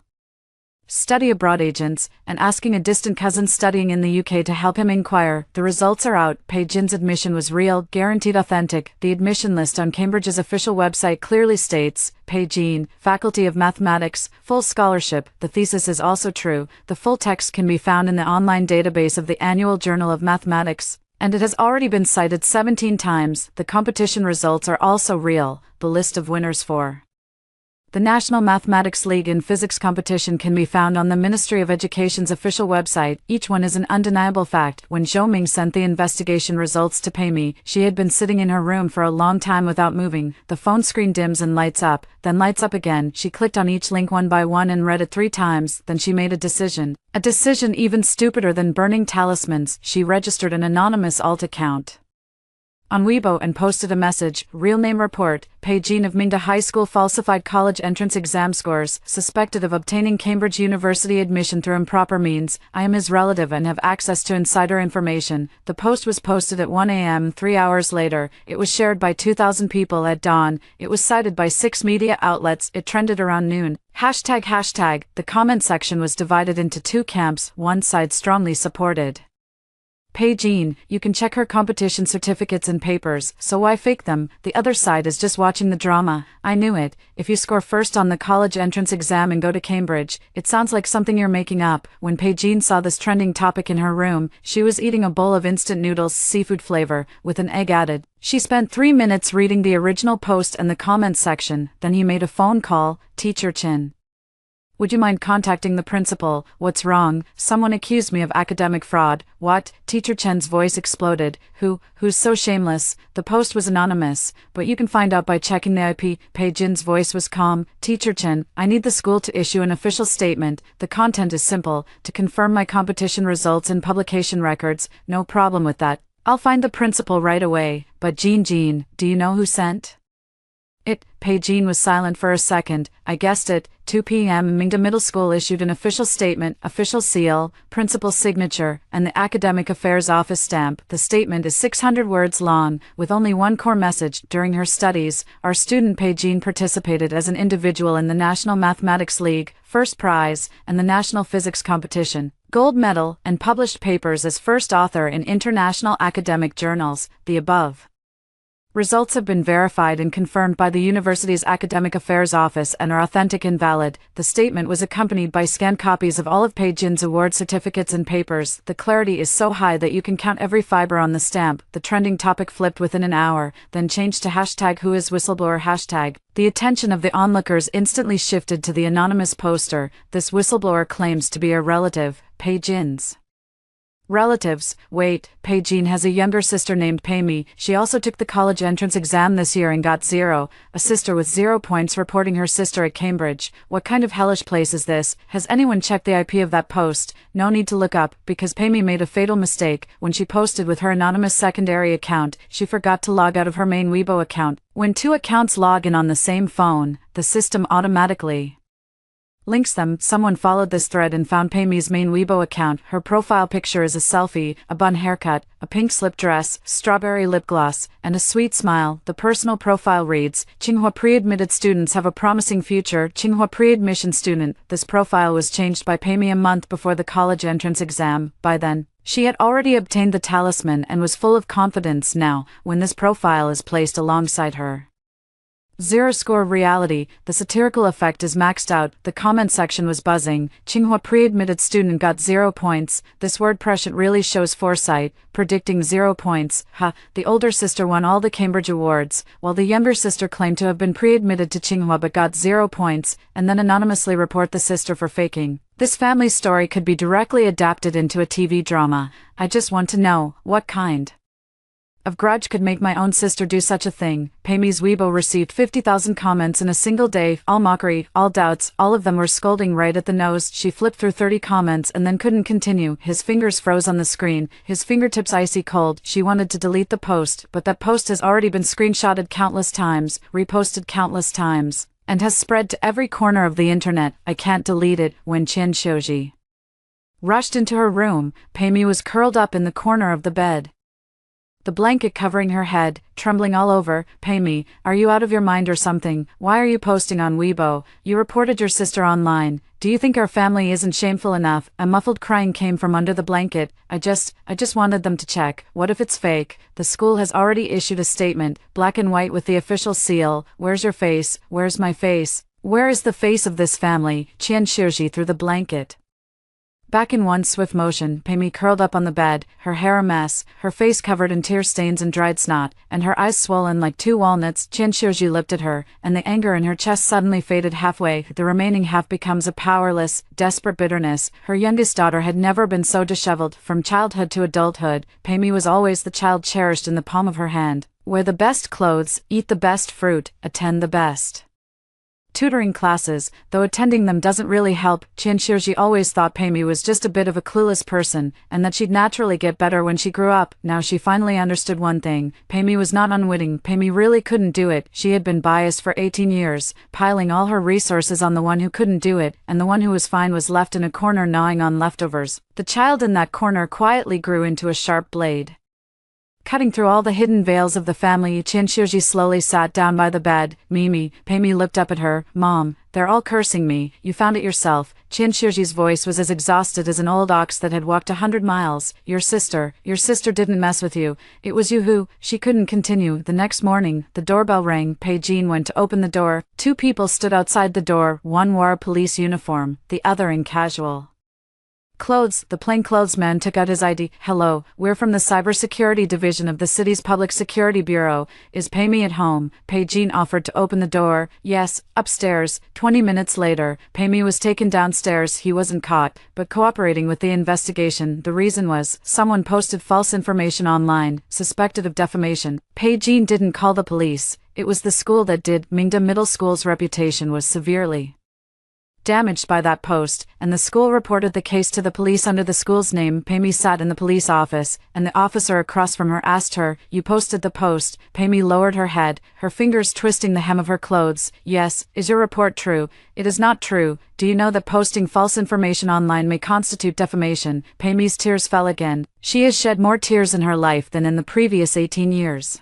Speaker 1: study abroad agents, and asking a distant cousin studying in the UK to help him inquire. The results are out. Pei Jin's admission was real, guaranteed authentic. The admission list on Cambridge's official website clearly states, Pei Jin, Faculty of Mathematics, full scholarship. The thesis is also true. The full text can be found in the online database of the Annual Journal of Mathematics, and it has already been cited 17 times. The competition results are also real. The list of winners for the National Mathematics League in Physics competition can be found on the Ministry of Education's official website. Each one is an undeniable fact. When Zhou Ming sent the investigation results to Pei Mi, she had been sitting in her room for a long time without moving. The phone screen dims and lights up, then lights up again. She clicked on each link one by one and read it 3 times, then she made a decision. A decision even stupider than burning talismans. She registered an anonymous alt account on Weibo and posted a message, real name report, Pei Jin of Mingda High School falsified college entrance exam scores, suspected of obtaining Cambridge University admission through improper means. I am his relative and have access to insider information. The post was posted at 1 a.m. 3 hours later. It was shared by 2,000 people at dawn. It was cited by 6 media outlets. It trended around noon. Hashtag. The comment section was divided into 2 camps. One side strongly supported Pei Jin, you can check her competition certificates and papers, so why fake them? The other side is just watching the drama. I knew it. If you score first on the college entrance exam and go to Cambridge, it sounds like something you're making up. When Pei Jin saw this trending topic in her room, she was eating a bowl of instant noodles, seafood flavor, with an egg added. She spent 3 minutes reading the original post and the comments section, then he made a phone call. Teacher Chin, would you mind contacting the principal? What's wrong? Someone accused me of academic fraud. What? Teacher Chen's voice exploded. Who's so shameless? The post was anonymous, but you can find out by checking the IP. Pei Jin's voice was calm. Teacher Chen, I need the school to issue an official statement. The content is simple. To confirm my competition results and publication records. No problem with that. I'll find the principal right away. But Jin, do you know who sent it? Pei Jin was silent for a second. I guessed it. 2 p.m. Mingda Middle School issued an official statement, official seal, principal signature, and the Academic Affairs Office stamp. The statement is 600 words long, with only one core message. During her studies, our student Pei Jin participated as an individual in the National Mathematics League, first prize, and the National Physics Competition, gold medal, and published papers as first author in international academic journals. The above results have been verified and confirmed by the university's Academic Affairs Office and are authentic and valid. The statement was accompanied by scanned copies of all of Pei Jin's award certificates and papers. The clarity is so high that you can count every fiber on the stamp. The trending topic flipped within an hour, then changed to hashtag #whoiswhistleblower hashtag. The attention of the onlookers instantly shifted to the anonymous poster. This whistleblower claims to be a relative, Pei Jin's relatives. Wait, Pei Jin has a younger sister named Pei Mi. She also took the college entrance exam this year and got 0. A sister with 0 points reporting her sister at Cambridge. What kind of hellish place is this? Has anyone checked the IP of that post? No need to look up, because Pei Mi made a fatal mistake. When she posted with her anonymous secondary account, she forgot to log out of her main Weibo account. When 2 accounts log in on the same phone, the system automatically links them. Someone followed this thread and found Pei Mi's main Weibo account. Her profile picture is a selfie, a bun haircut, a pink slip dress, strawberry lip gloss, and a sweet smile. The personal profile reads, Tsinghua pre-admitted students have a promising future. Tsinghua pre-admission student. This profile was changed by Pei Mi a month before the college entrance exam. By then, she had already obtained the talisman and was full of confidence. Now, when this profile is placed alongside her 0 score reality, the satirical effect is maxed out. The comment section was buzzing. Tsinghua pre-admitted student got 0 points. This word prescient really shows foresight, predicting 0 points. The older sister won all the Cambridge awards, while the younger sister claimed to have been pre-admitted to Tsinghua but got 0 points, and then anonymously report the sister for faking. This family story could be directly adapted into a TV drama. I just want to know, what kind of grudge could make my own sister do such a thing? Pei Mi's Weibo received 50,000 comments in a single day, all mockery, all doubts, all of them were scolding right at the nose. She flipped through 30 comments and then couldn't continue. His fingers froze on the screen, his fingertips icy cold. She wanted to delete the post, but that post has already been screenshotted countless times, reposted countless times, and has spread to every corner of the internet. I can't delete it. When Chen Shoji rushed into her room, Pei Mi was curled up in the corner of the bed. the blanket covering her head, trembling all over. Pammy, are you out of your mind or something? Why are you posting on Weibo? You reported your sister online. Do you think our family isn't shameful enough? A muffled crying came from under the blanket. I just wanted them to check. What if it's fake? The school has already issued a statement, black and white with the official seal. Where's your face? Where's my face? Where is the face of this family? Qian Shirji threw the blanket back in one swift motion. Pammy curled up on the bed, her hair a mess, her face covered in tear stains and dried snot, and her eyes swollen like two walnuts. Qian Shirji looked at her, and the anger in her chest suddenly faded halfway. The remaining half becomes a powerless, desperate bitterness. Her youngest daughter had never been so disheveled. From childhood to adulthood, Pammy was always the child cherished in the palm of her hand. Wear the best clothes, eat the best fruit, attend the best tutoring classes, though attending them doesn't really help. Qian Shirji always thought Pammy was just a bit of a clueless person, and that she'd naturally get better when she grew up. Now she finally understood one thing. Pammy was not unwitting. Pammy really couldn't do it. She had been biased for 18 years, piling all her resources on the one who couldn't do it, and the one who was fine was left in a corner gnawing on leftovers. The child in that corner quietly grew into a sharp blade, cutting through all the hidden veils of the family. Qian Shirji slowly sat down by the bed. Mimi, Pammy looked up at her. Mom, they're all cursing me. You found it yourself. Qian Shirji's voice was as exhausted as an old ox that had walked 100 miles. Your sister didn't mess with you. It was you who. She couldn't continue. The next morning, the doorbell rang. Pei Jin went to open the door. Two people stood outside the door. One wore a police uniform, the other in casual clothes. The plainclothes man took out his ID. Hello, we're from the cybersecurity division of the city's public security bureau. Is Pammy at home? Pei Jin offered to open the door. Yes, upstairs. 20 minutes later, Pammy was taken downstairs. He wasn't caught, but cooperating with the investigation. The reason was, someone posted false information online, suspected of defamation. Pei Jin didn't call the police. It was the school that did. Mingda Middle School's reputation was severely damaged by that post, and the school reported the case to the police under the school's name. Pammy sat in the police office, and the officer across from her asked her, "You posted the post?" Pammy lowered her head, her fingers twisting the hem of her clothes. Yes. Is your report true? It is not true. Do you know that posting false information online may constitute defamation? Pammy's tears fell again. She has shed more tears in her life than in the previous 18 years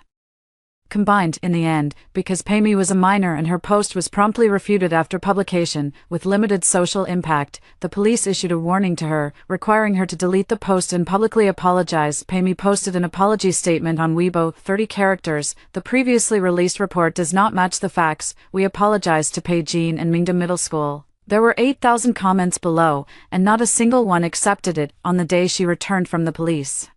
Speaker 1: combined. In the end, because Pammy was a minor and her post was promptly refuted after publication, with limited social impact, the police issued a warning to her, requiring her to delete the post and publicly apologize. Pammy posted an apology statement on Weibo, 30 characters. The previously released report does not match the facts. We apologize to Pei Jin and Mingda Middle School. There were 8,000 comments below, and not a single one accepted it. On the day she returned from the police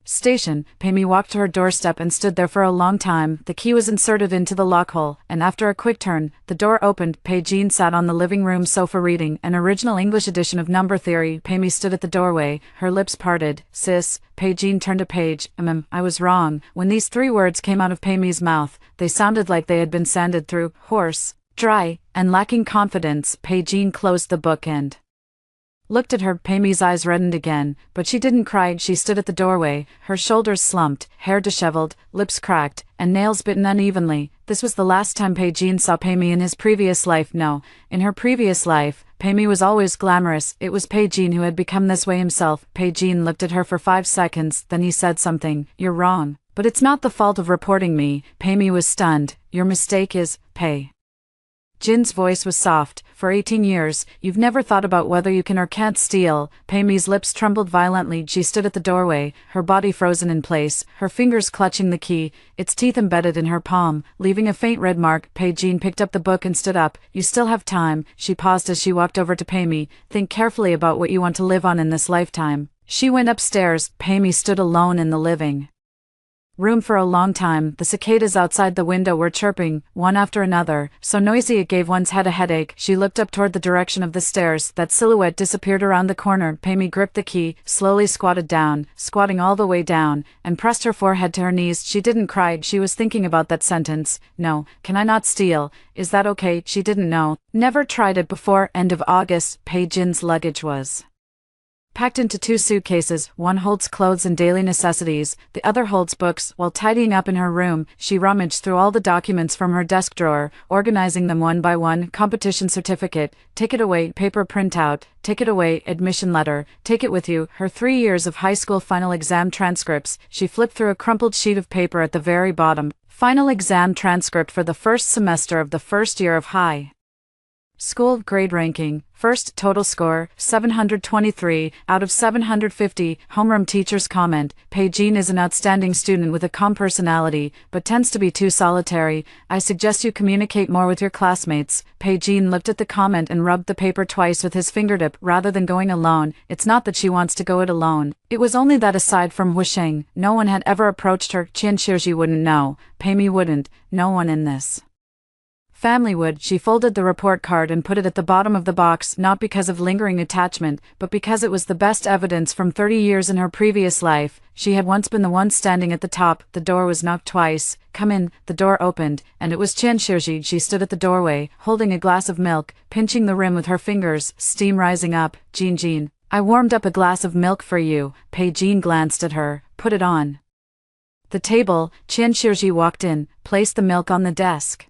Speaker 1: station, Pammy walked to her doorstep and stood there for a long time. The key was inserted into the lock hole, and after a quick turn, the door opened. Pei Jin sat on the living room sofa reading an original English edition of Number Theory. Pammy stood at the doorway, her lips parted. Sis, Pei Jin turned a page. I was wrong. When these 3 words came out of Pammy's mouth, they sounded like they had been sanded through. Hoarse, dry, and lacking confidence. Pei Jin closed the book and looked at her. Pammy's eyes reddened again, but she didn't cry. She stood at the doorway, her shoulders slumped, hair disheveled, lips cracked, and nails bitten unevenly. This was the last time Pei Jin saw Pammy in his previous life. No, in her previous life, Pammy was always glamorous. It was Pei Jin who had become this way himself. Pei Jin looked at her for 5 seconds, then he said something. You're wrong. But it's not the fault of reporting me. Pammy was stunned. Your mistake is, Pei Jin's voice was soft. For 18 years, you've never thought about whether you can or can't steal. Pammy's lips trembled violently. She stood at the doorway, her body frozen in place, her fingers clutching the key, its teeth embedded in her palm, leaving a faint red mark. Pei Jin picked up the book and stood up. You still have time. She paused as she walked over to Pammy. Think carefully about what you want to live on in this lifetime. She went upstairs. Pammy stood alone in the living room for a long time. The cicadas outside the window were chirping, one after another, so noisy it gave one's head a headache. She looked up toward the direction of the stairs. That silhouette disappeared around the corner. Pammy gripped the key, slowly squatted down, squatting all the way down, and pressed her forehead to her knees. She didn't cry. She was thinking about that sentence. No, can I not steal? Is that okay? She didn't know. Never tried it before. End of August. Pei Jin's luggage was packed into 2 suitcases. One holds clothes and daily necessities, the other holds books. While tidying up in her room, she rummaged through all the documents from her desk drawer, organizing them one by one. Competition certificate, take it away. Paper printout, take it away. Admission letter, take it with you. Her 3 years of high school final exam transcripts. She flipped through a crumpled sheet of paper at the very bottom. Final exam transcript for the first semester of the first year of high school. Grade ranking, first total score, 723 out of 750. Homeroom teacher's comment, Pei-Jean is an outstanding student with a calm personality, but tends to be too solitary. I suggest you communicate more with your classmates. Pei-Jean looked at the comment and rubbed the paper twice with his fingertip. Rather than going alone, it's not that she wants to go it alone. It was only that aside from Wusheng, no one had ever approached her. Qian Shiji wouldn't know. Pei-Mi wouldn't. No one in this family would. She folded the report card and put it at the bottom of the box, not because of lingering attachment, but because it was the best evidence from 30 years in her previous life. She had once been the one standing at the top. The door was knocked twice. Come in. The door opened, and it was Qian Shiji. She stood at the doorway, holding a glass of milk, pinching the rim with her fingers, steam rising up. Jean, I warmed up a glass of milk for you. Pei-Jean glanced at her. Put it on the table. Qian Shiji walked in, placed the milk on the desk,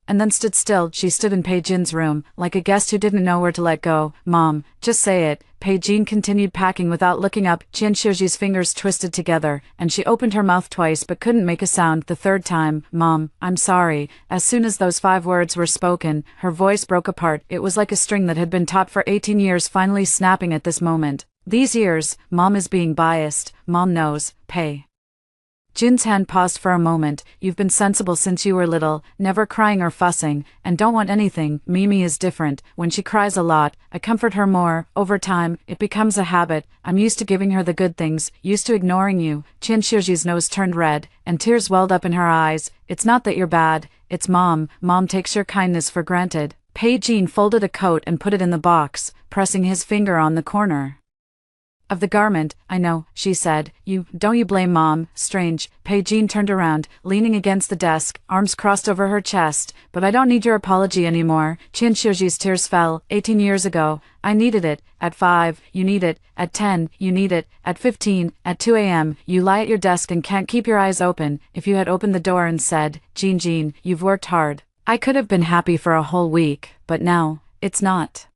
Speaker 1: and then stood still. She stood in Pei-Jean's room, like a guest who didn't know where to let go. Mom, just say it. Pei-Jean continued packing without looking up. Qian Shiji's fingers twisted together, and she opened her mouth twice but couldn't make a sound. The third time, Mom, I'm sorry. As soon as those 5 words were spoken, her voice broke apart. It was like a string that had been taut for 18 years finally snapping at this moment. These years, Mom is being biased. Mom knows. Jin's hand paused for a moment. You've been sensible since you were little, never crying or fussing, and don't want anything. Mimi is different. When she cries a lot, I comfort her more. Over time, it becomes a habit. I'm used to giving her the good things, used to ignoring you. Qian Shiji's nose turned red, and tears welled up in her eyes. It's not that you're bad, it's Mom. Mom takes your kindness for granted. Pei-Jean folded a coat and put it in the box, pressing his finger on the corner of the garment. I know, she said. Don't you blame Mom. Strange. Pei-Jean turned around, leaning against the desk, arms crossed over her chest. But I don't need your apology anymore. Qian Shiji's tears fell. 18 years ago, I needed it. At 5, you need it. At 10, you need it. At 15, at 2 a.m., you lie at your desk and can't keep your eyes open. If you had opened the door and said, Jean, you've worked hard, I could have been happy for a whole week, but now, it's not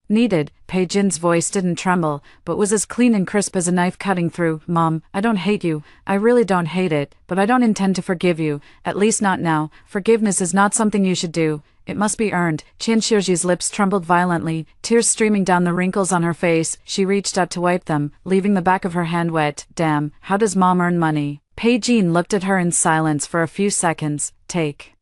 Speaker 1: needed. Pei-Jean's voice didn't tremble, but was as clean and crisp as a knife cutting through. Mom, I don't hate you. I really don't hate it, but I don't intend to forgive you. At least not now. Forgiveness is not something you should do. It must be earned. Qian Shiji's lips trembled violently, tears streaming down the wrinkles on her face. She reached out to wipe them, leaving the back of her hand wet. Damn, how does Mom earn money? Pei-Jean looked at her in silence for a few seconds. Take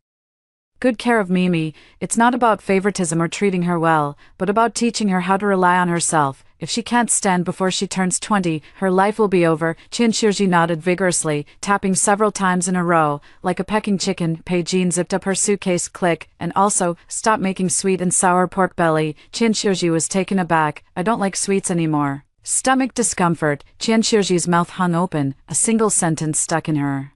Speaker 1: good care of Mimi. It's not about favoritism or treating her well, but about teaching her how to rely on herself. If she can't stand before she turns 20, her life will be over. Qian Shiji nodded vigorously, tapping several times in a row. Like a pecking chicken, Pei-Jean zipped up her suitcase. Click. And also, stop making sweet and sour pork belly. Qian Shiji was taken aback. I don't like sweets anymore. Stomach discomfort. Qian Shiji's mouth hung open, a single sentence stuck in her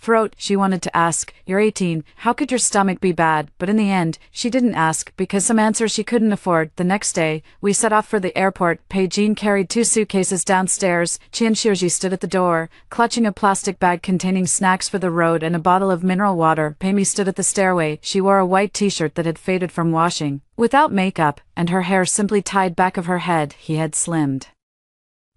Speaker 1: throat. She wanted to ask, you're 18, how could your stomach be bad? But in the end, she didn't ask, because some answers she couldn't afford. The next day, we set off for the airport. Pei-Jean carried 2 suitcases downstairs. Qian Shiji stood at the door, clutching a plastic bag containing snacks for the road and a bottle of mineral water. Pei-Mi stood at the stairway. She wore a white t-shirt that had faded from washing, without makeup, and her hair simply tied back of her head. He had slimmed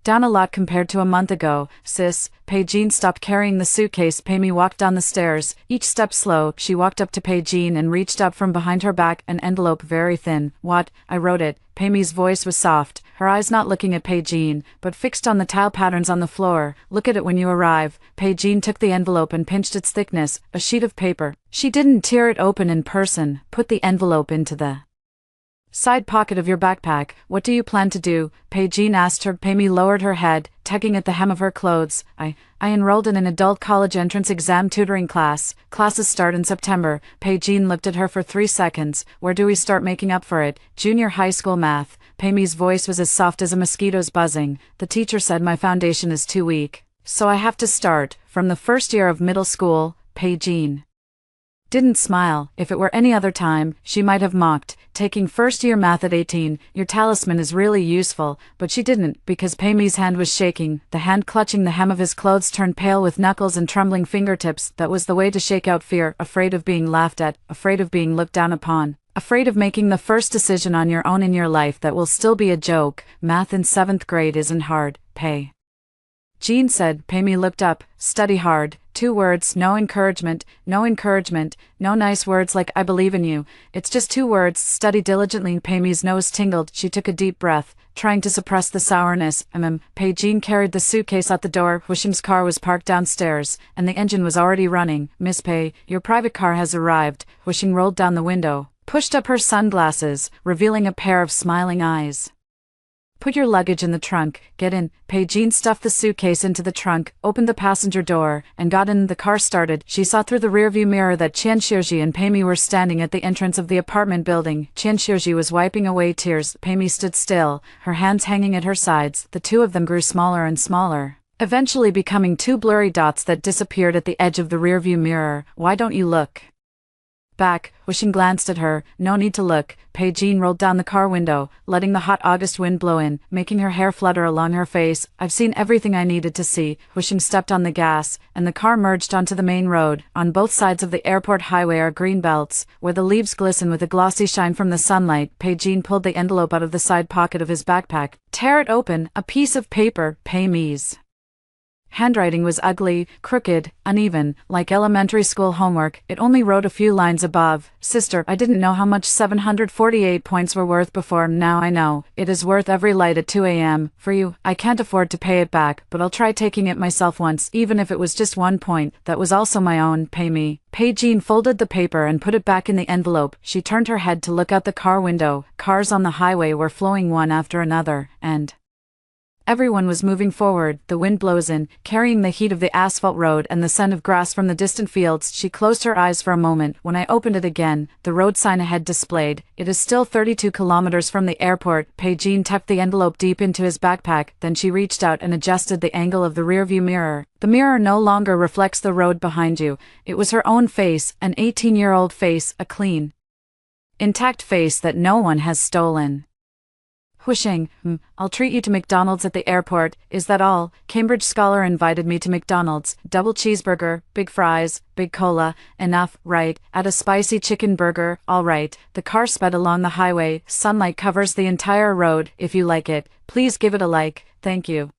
Speaker 1: down a lot compared to a month ago. Sis. Pei-Jean stopped carrying the suitcase. Pei-Mi walked down the stairs, each step slow. She walked up to Pei-Jean and reached out from behind her back, an envelope very thin. What? I wrote it. Pei-Mi's voice was soft, her eyes not looking at Pei-Jean, but fixed on the tile patterns on the floor. Look at it when you arrive. Pei-Jean took the envelope and pinched its thickness, a sheet of paper. She didn't tear it open in person. Put the envelope into the side pocket of your backpack. What do you plan to do? Pei-Jean asked her. Pei-Mi lowered her head, tugging at the hem of her clothes. I enrolled in an adult college entrance exam tutoring class. Classes start in September. Pei-Jean looked at her for 3 seconds. Where do we start making up for it? Junior high school math. Pei-Mi's voice was as soft as a mosquito's buzzing. The teacher said my foundation is too weak, so I have to start from the first year of middle school. Pei-Jean didn't smile. If it were any other time, she might have mocked. Taking first-year math at 18, your talisman is really useful, but she didn't, because Pamy's hand was shaking. The hand clutching the hem of his clothes turned pale with knuckles and trembling fingertips. That was the way to shake out fear, afraid of being laughed at, afraid of being looked down upon. Afraid of making the first decision on your own in your life that will still be a joke. Math in 7th grade isn't hard, Pay. Jean said. Pammy looked up. Study hard. 2 words, no encouragement, no nice words like I believe in you. It's just 2 words, study diligently. Pamy's nose tingled. She took a deep breath, trying to suppress the sourness. Pei Jean carried the suitcase out the door. Wishing's car was parked downstairs, and the engine was already running. Miss Pei, your private car has arrived. Wishing rolled down the window, pushed up her sunglasses, revealing a pair of smiling eyes. Put your luggage in the trunk, get in. Pei Jean stuffed the suitcase into the trunk, opened the passenger door, and got in. The car started. She saw through the rearview mirror that Qian Shiji and Pammy were standing at the entrance of the apartment building. Qian Shiji was wiping away tears. Pammy stood still, her hands hanging at her sides. The two of them grew smaller and smaller, eventually becoming 2 blurry dots that disappeared at the edge of the rearview mirror. Why don't you look back? Wishing glanced at her. No need to look. Pei Jean rolled down the car window, letting the hot August wind blow in, making her hair flutter along her face. I've seen everything I needed to see. Wishing stepped on the gas, and the car merged onto the main road. On both sides of the airport highway are green belts, where the leaves glisten with a glossy shine from the sunlight. Pei Jean pulled the envelope out of the side pocket of his backpack. Tear it open. A piece of paper. Pamy's handwriting was ugly, crooked, uneven, like elementary school homework. It only wrote a few lines above. Sister, I didn't know how much 748 points were worth before. Now I know. It is worth every light at 2 a.m. For you, I can't afford to pay it back, but I'll try taking it myself once, even if it was just 1 point. That was also my own. Pay me. Pei Jean folded the paper and put it back in the envelope. She turned her head to look out the car window. Cars on the highway were flowing one after another, and everyone was moving forward. The wind blows in, carrying the heat of the asphalt road and the scent of grass from the distant fields. She closed her eyes for a moment. When I opened it again, the road sign ahead displayed, "It is still 32 kilometers from the airport." Pei Jean tucked the envelope deep into his backpack. Then she reached out and adjusted the angle of the rearview mirror. The mirror no longer reflects the road behind you. It was her own face, an 18-year-old face, a clean, intact face that no one has stolen. Wishing, I'll treat you to McDonald's at the airport. Is that all? Cambridge Scholar invited me to McDonald's. Double cheeseburger, big fries, big cola. Enough, right? Add a spicy chicken burger. All right. The car sped along the highway. Sunlight covers the entire road. If you like it, please give it a like. Thank you.